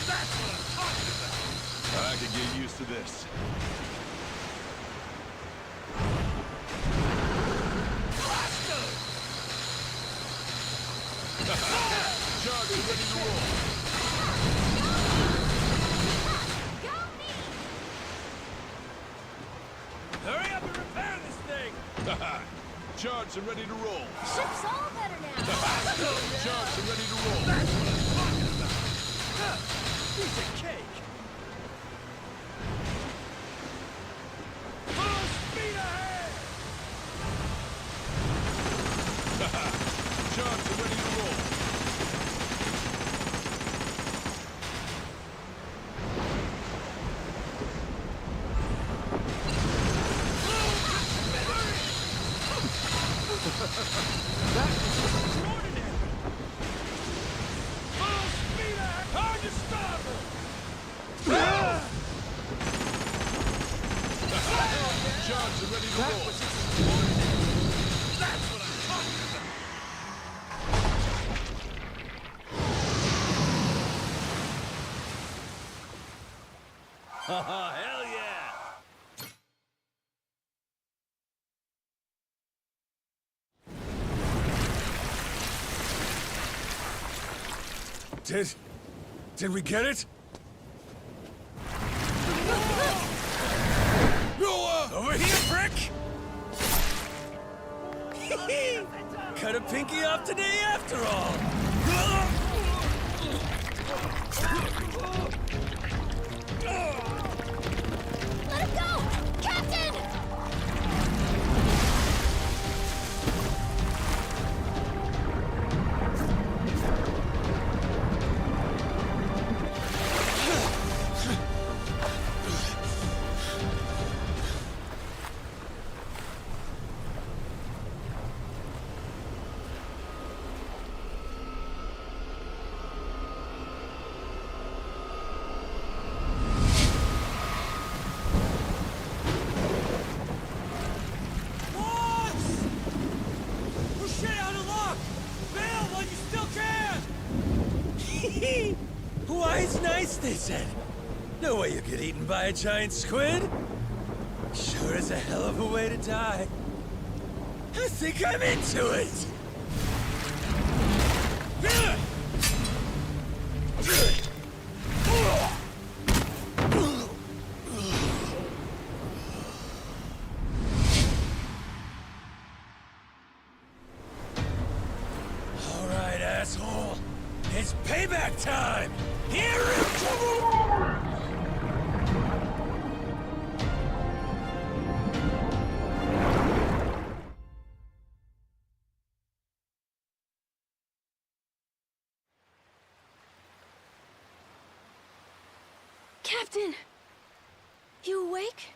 That's what I'm talking about! I can get used to this. Blaster! Charged and ready to roll. Hurry up and repair this thing! Charged and ready to roll. Ship's all better now. Charged and ready to roll. That's what I'm talking about! Piece of cake! Full speed ahead! Charged and ready to roll. That was extraordinary! Full speed ahead! Hard to stop it! Charged and ready to roll. That was extraordinary! That's what I'm talking about! Oh, hell yeah! Did we get it? Noah! Over here, prick! Cut a pinky off today after all! Let him go! Captain! Why, it's nice, they said. No way you get eaten by a giant squid. Sure is a hell of a way to die. I think I'm into it. All right, asshole. It's payback time! Here it Captain! You awake?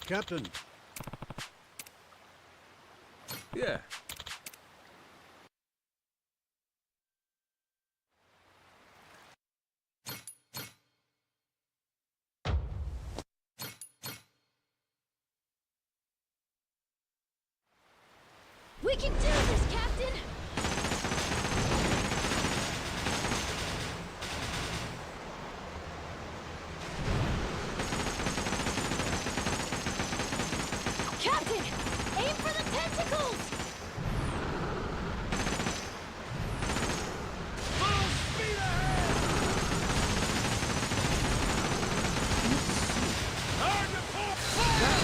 Captain. Yeah. We can do this, Captain! Captain! Aim for the tentacles! Full speed ahead! Target for fire!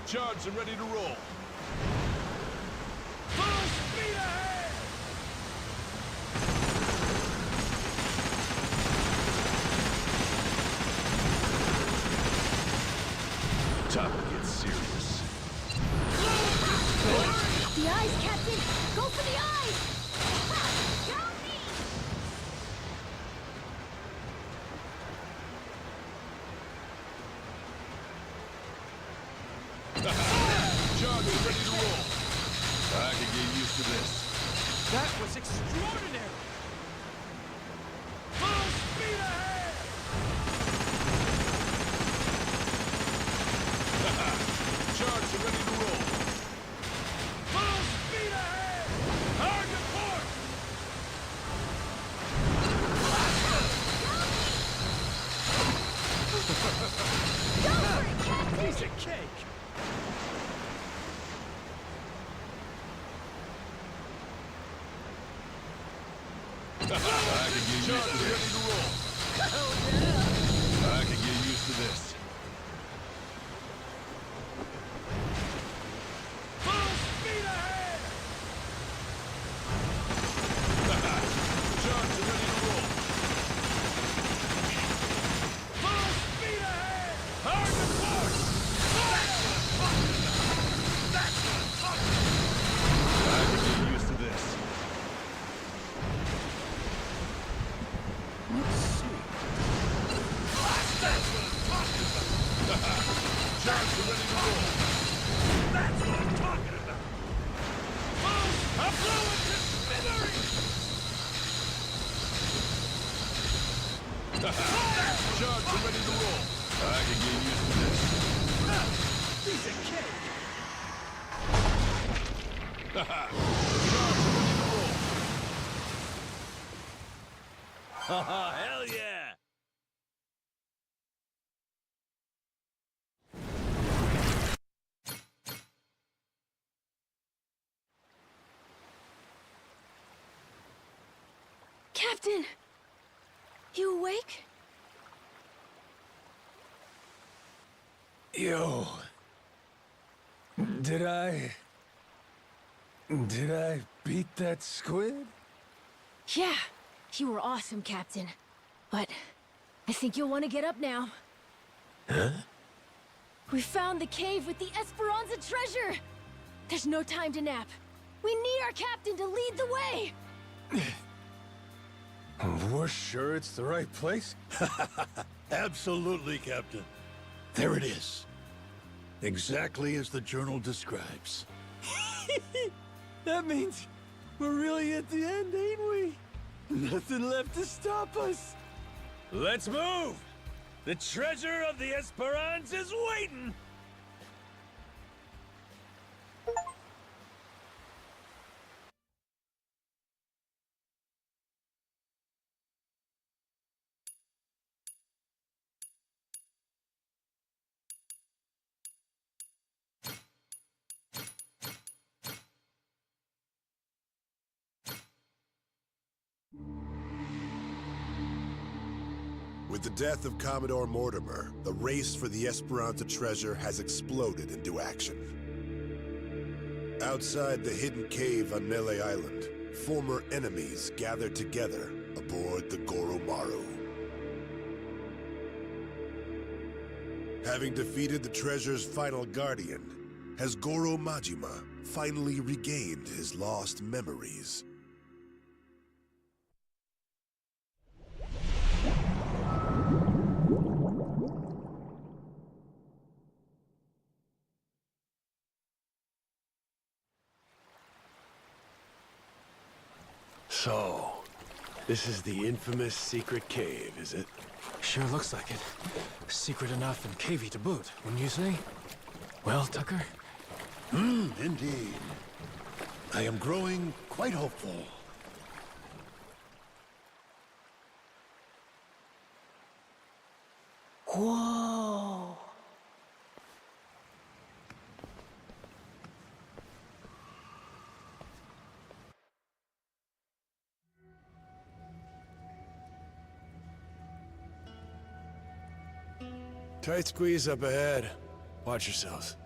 Charged and ready to roll. Full speed ahead! Time to get serious. The eyes, Captain! Go for the eyes! Got me! Charged and ready to roll. I can get used to this. That was extraordinary! Full speed ahead! Charged and ready to roll. Full speed ahead! Target port! Go for it, Captain! Piece of cake! I can get used to this. I can get used to this. Full speed ahead! Charged and ready to roll. Full speed ahead! Target port! That's what I'm talking about! I can get used to this. Let's see. That's what I'm talking about! Charged and ready to roll. That's what I'm talking about! I'm blowing to smithereens! Charged and ready to roll. I can get used to this. Piece of cake! Charged and ready to roll. Hell yeah! Captain! You awake? Yo. Did I beat that squid? Yeah, you were awesome, Captain. But I think you'll want to get up now. Huh? We found the cave with the Esperanza treasure! There's no time to nap. We need our captain to lead the way! We're sure it's the right place? Absolutely, Captain. There it is. Exactly as the journal describes. That means we're really at the end, ain't we? Nothing left to stop us. Let's move! The treasure of the Esperanza's waiting! With the death of Commodore Mortimer, the race for the Esperanza treasure has exploded into action. Outside the hidden cave on Melee Island, former enemies gathered together aboard the Goromaru. Having defeated the treasure's final guardian, has Goro Majima finally regained his lost memories? So, this is the infamous secret cave, is it? Sure looks like it. Secret enough and cavey to boot, wouldn't you say? Well, Tucker? Indeed. I am growing quite hopeful. Whoa. Tight squeeze up ahead. Watch yourselves.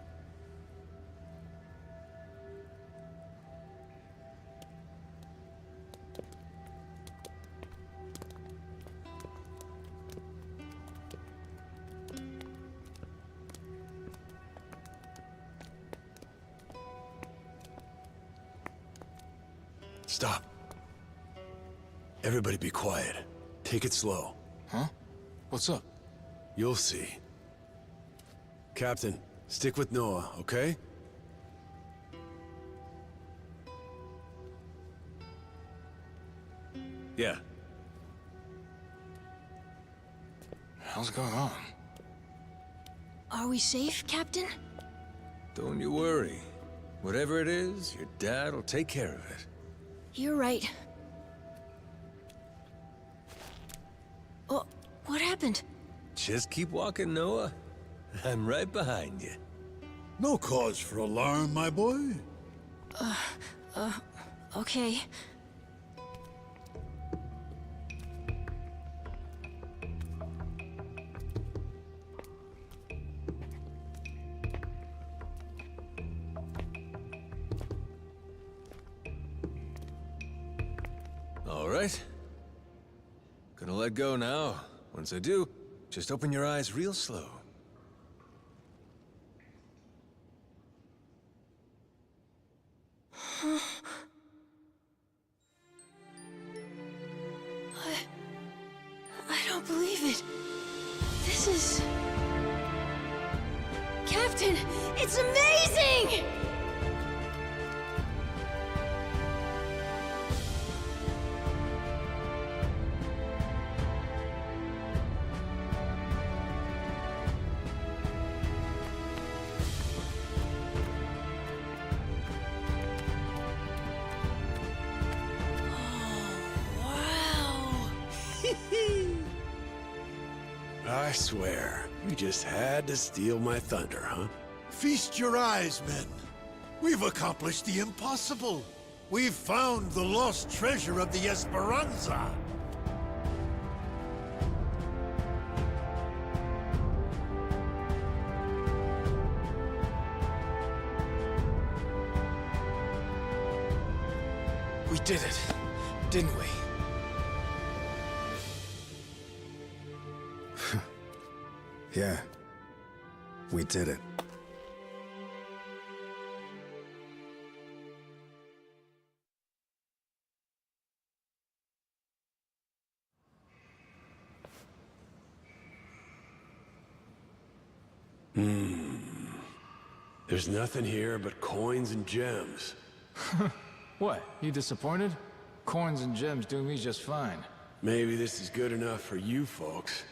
Stop. Everybody be quiet. Take it slow. Huh? What's up? You'll see. Captain, stick with Noah, okay? Yeah. Hell's going on? Are we safe, Captain? Don't you worry. Whatever it is, your dad will take care of it. You're right. Oh, what happened? Just keep walking, Noah. I'm right behind you. No cause for alarm, my boy. Okay. All right. Gonna let go now. Once I do, just open your eyes real slow. I don't believe it. This is... Captain, it's amazing! I swear, you just had to steal my thunder, huh? Feast your eyes, men. We've accomplished the impossible. We've found the lost treasure of the Esperanza. We did it, didn't we? Yeah, we did it. There's nothing here but coins and gems. What, you disappointed? Coins and gems do me just fine. Maybe this is good enough for you folks.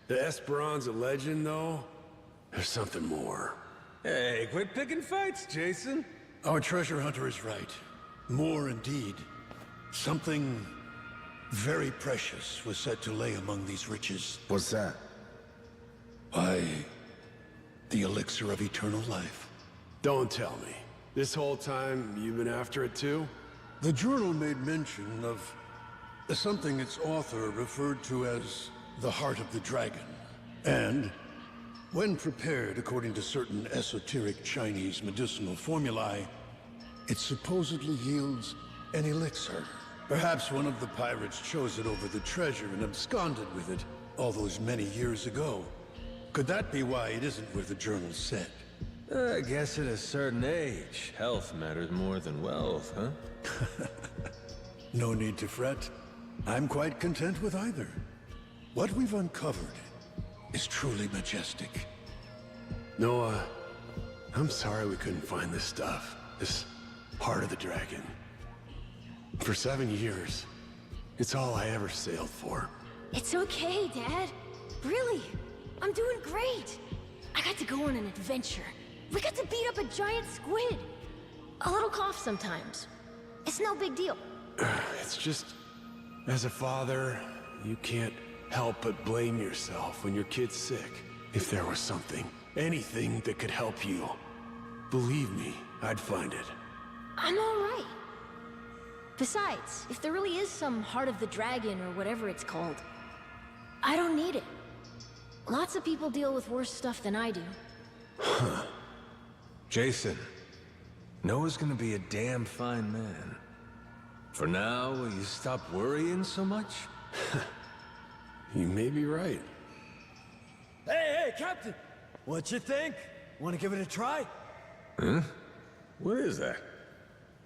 The Esperanza legend, though, there's something more. Hey, quit picking fights, Jason. Our treasure hunter is right. More indeed. Something very precious was said to lay among these riches. What's that? Why, the elixir of eternal life. Don't tell me. This whole time, you've been after it too? The journal made mention of something its author referred to as the Heart of the Dragon. And, when prepared according to certain esoteric Chinese medicinal formulae, it supposedly yields an elixir. Perhaps one of the pirates chose it over the treasure and absconded with it all those many years ago. Could that be why it isn't where the journal said? I guess at a certain age, health matters more than wealth, huh? No need to fret. I'm quite content with either. What we've uncovered is truly majestic. Noah, I'm sorry we couldn't find this stuff. This heart of the dragon. For 7 years, it's all I ever sailed for. It's okay, Dad. Really, I'm doing great. I got to go on an adventure. We got to beat up a giant squid. A little cough sometimes. It's no big deal. It's just, as a father, you can't help but blame yourself when your kid's sick. If there was something, anything that could help you, believe me, I'd find it. I'm all right. Besides, if there really is some heart of the dragon or whatever it's called, I don't need it. Lots of people deal with worse stuff than I do. Huh. Jason, Noah's gonna be a damn fine man. For now, will you stop worrying so much? You may be right. Hey, Captain! What you think? Want to give it a try? Huh? What is that?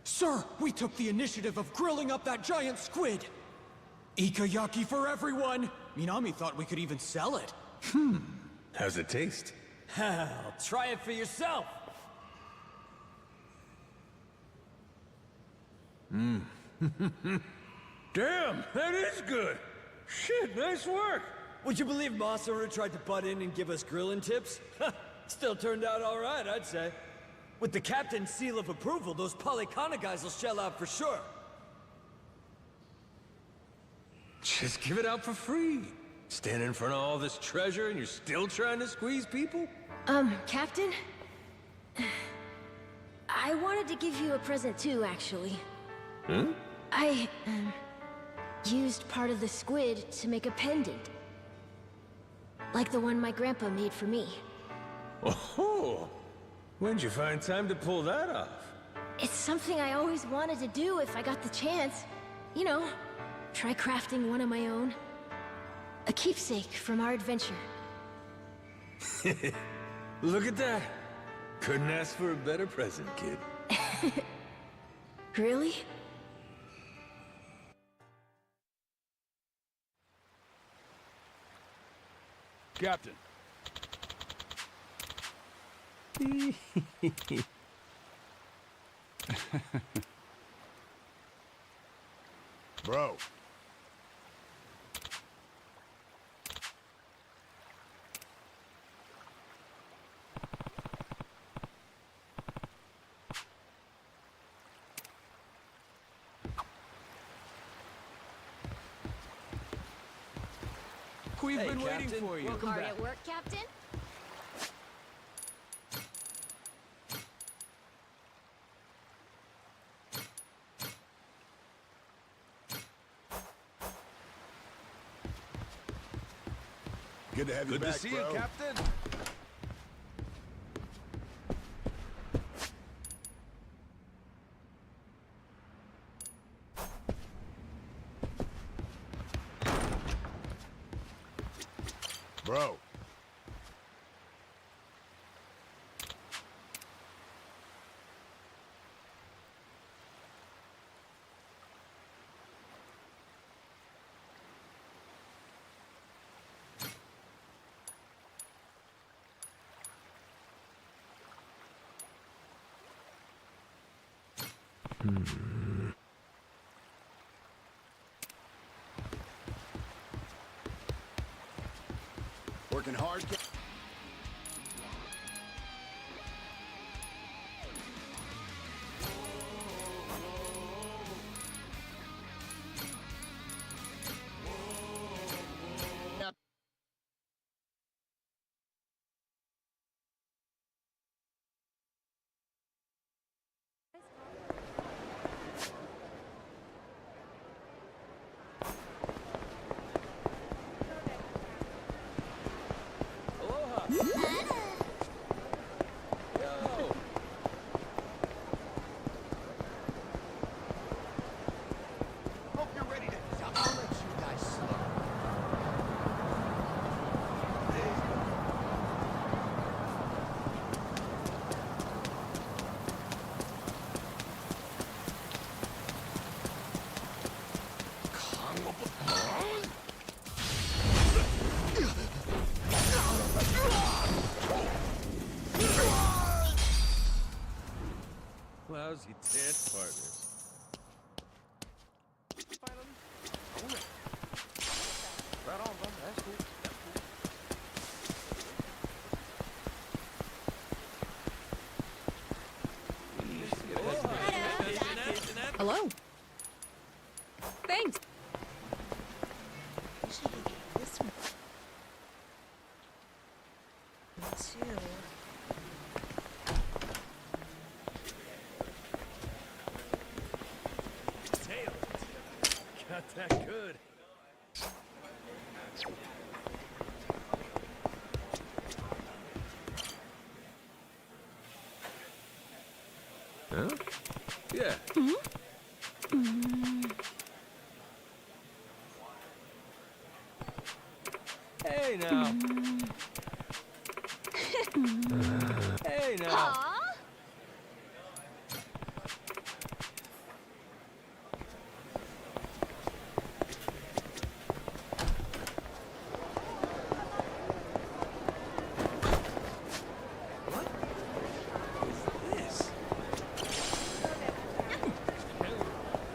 Sir, we took the initiative of grilling up that giant squid. Ikayaki for everyone! Minami thought we could even sell it. How's it taste? Hell, try it for yourself! Damn, that is good! Shit, nice work! Would you believe Masaru tried to butt in and give us grilling tips? Still turned out all right, I'd say. With the captain's seal of approval, those Polycana guys will shell out for sure. Just give it out for free. Stand in front of all this treasure and you're still trying to squeeze people? Captain? I wanted to give you a present too, actually. Hmm? I, used part of the squid to make a pendant. Like the one my grandpa made for me. Oh! When'd you find time to pull that off? It's something I always wanted to do if I got the chance. You know, try crafting one of my own. A keepsake from our adventure. Look at that! Couldn't ask for a better present, kid. Really? Captain. Bro. We've been waiting for you. Hard at work, Captain? Good to have you Good back, to see bro. you, Captain. Bro. Working hard. Thanks. This one. Too. Damn. Got that good. Huh? Yeah. Hey now. Hey now. Aw.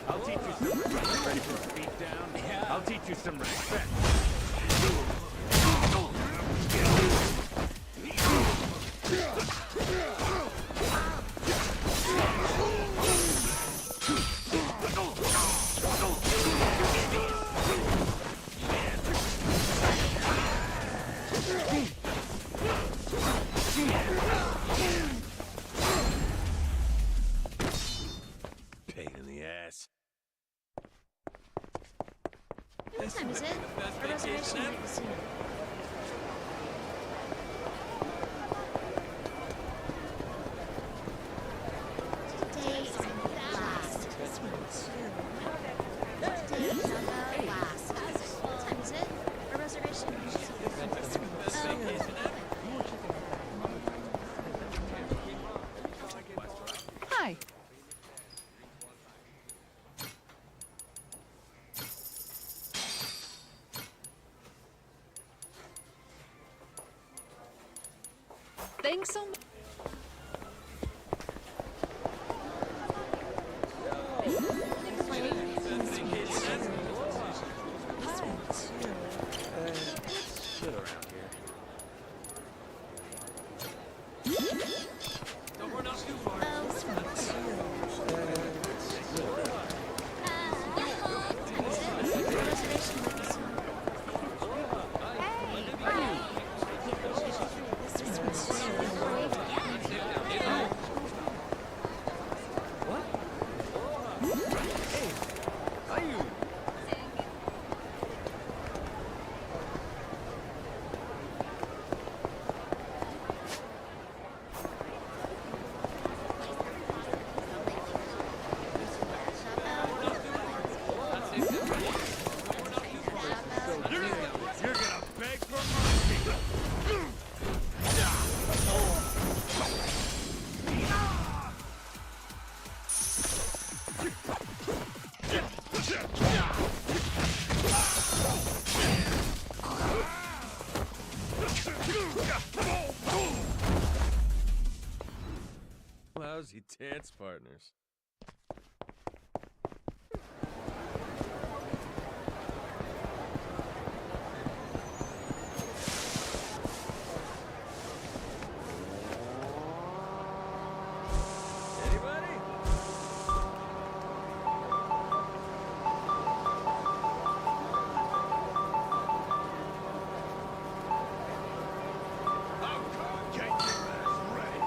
I'll teach you some respect. Ready for a beat down? Yeah. I'll teach you some respect. Pain in the ass. What time is it? Our reservation at the casino. Today is the last. This one too. Today is the last. What time is it? Our reservation at the casino. Hi. Thanks so much. Sit around here. Don't run out too far. You're gonna beg for mercy. Lousy dance partners. Anybody? Get your ass ready.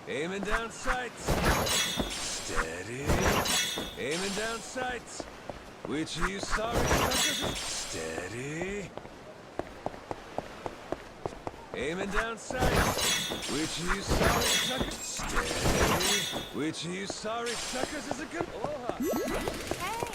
Aiming down sights. Steady. Aiming down sights. Which of you sorry suckers? Steady. Aiming down sights. Which of you sorry suckers? Steady. Which of you sorry suckers is a good... Aloha. Hey!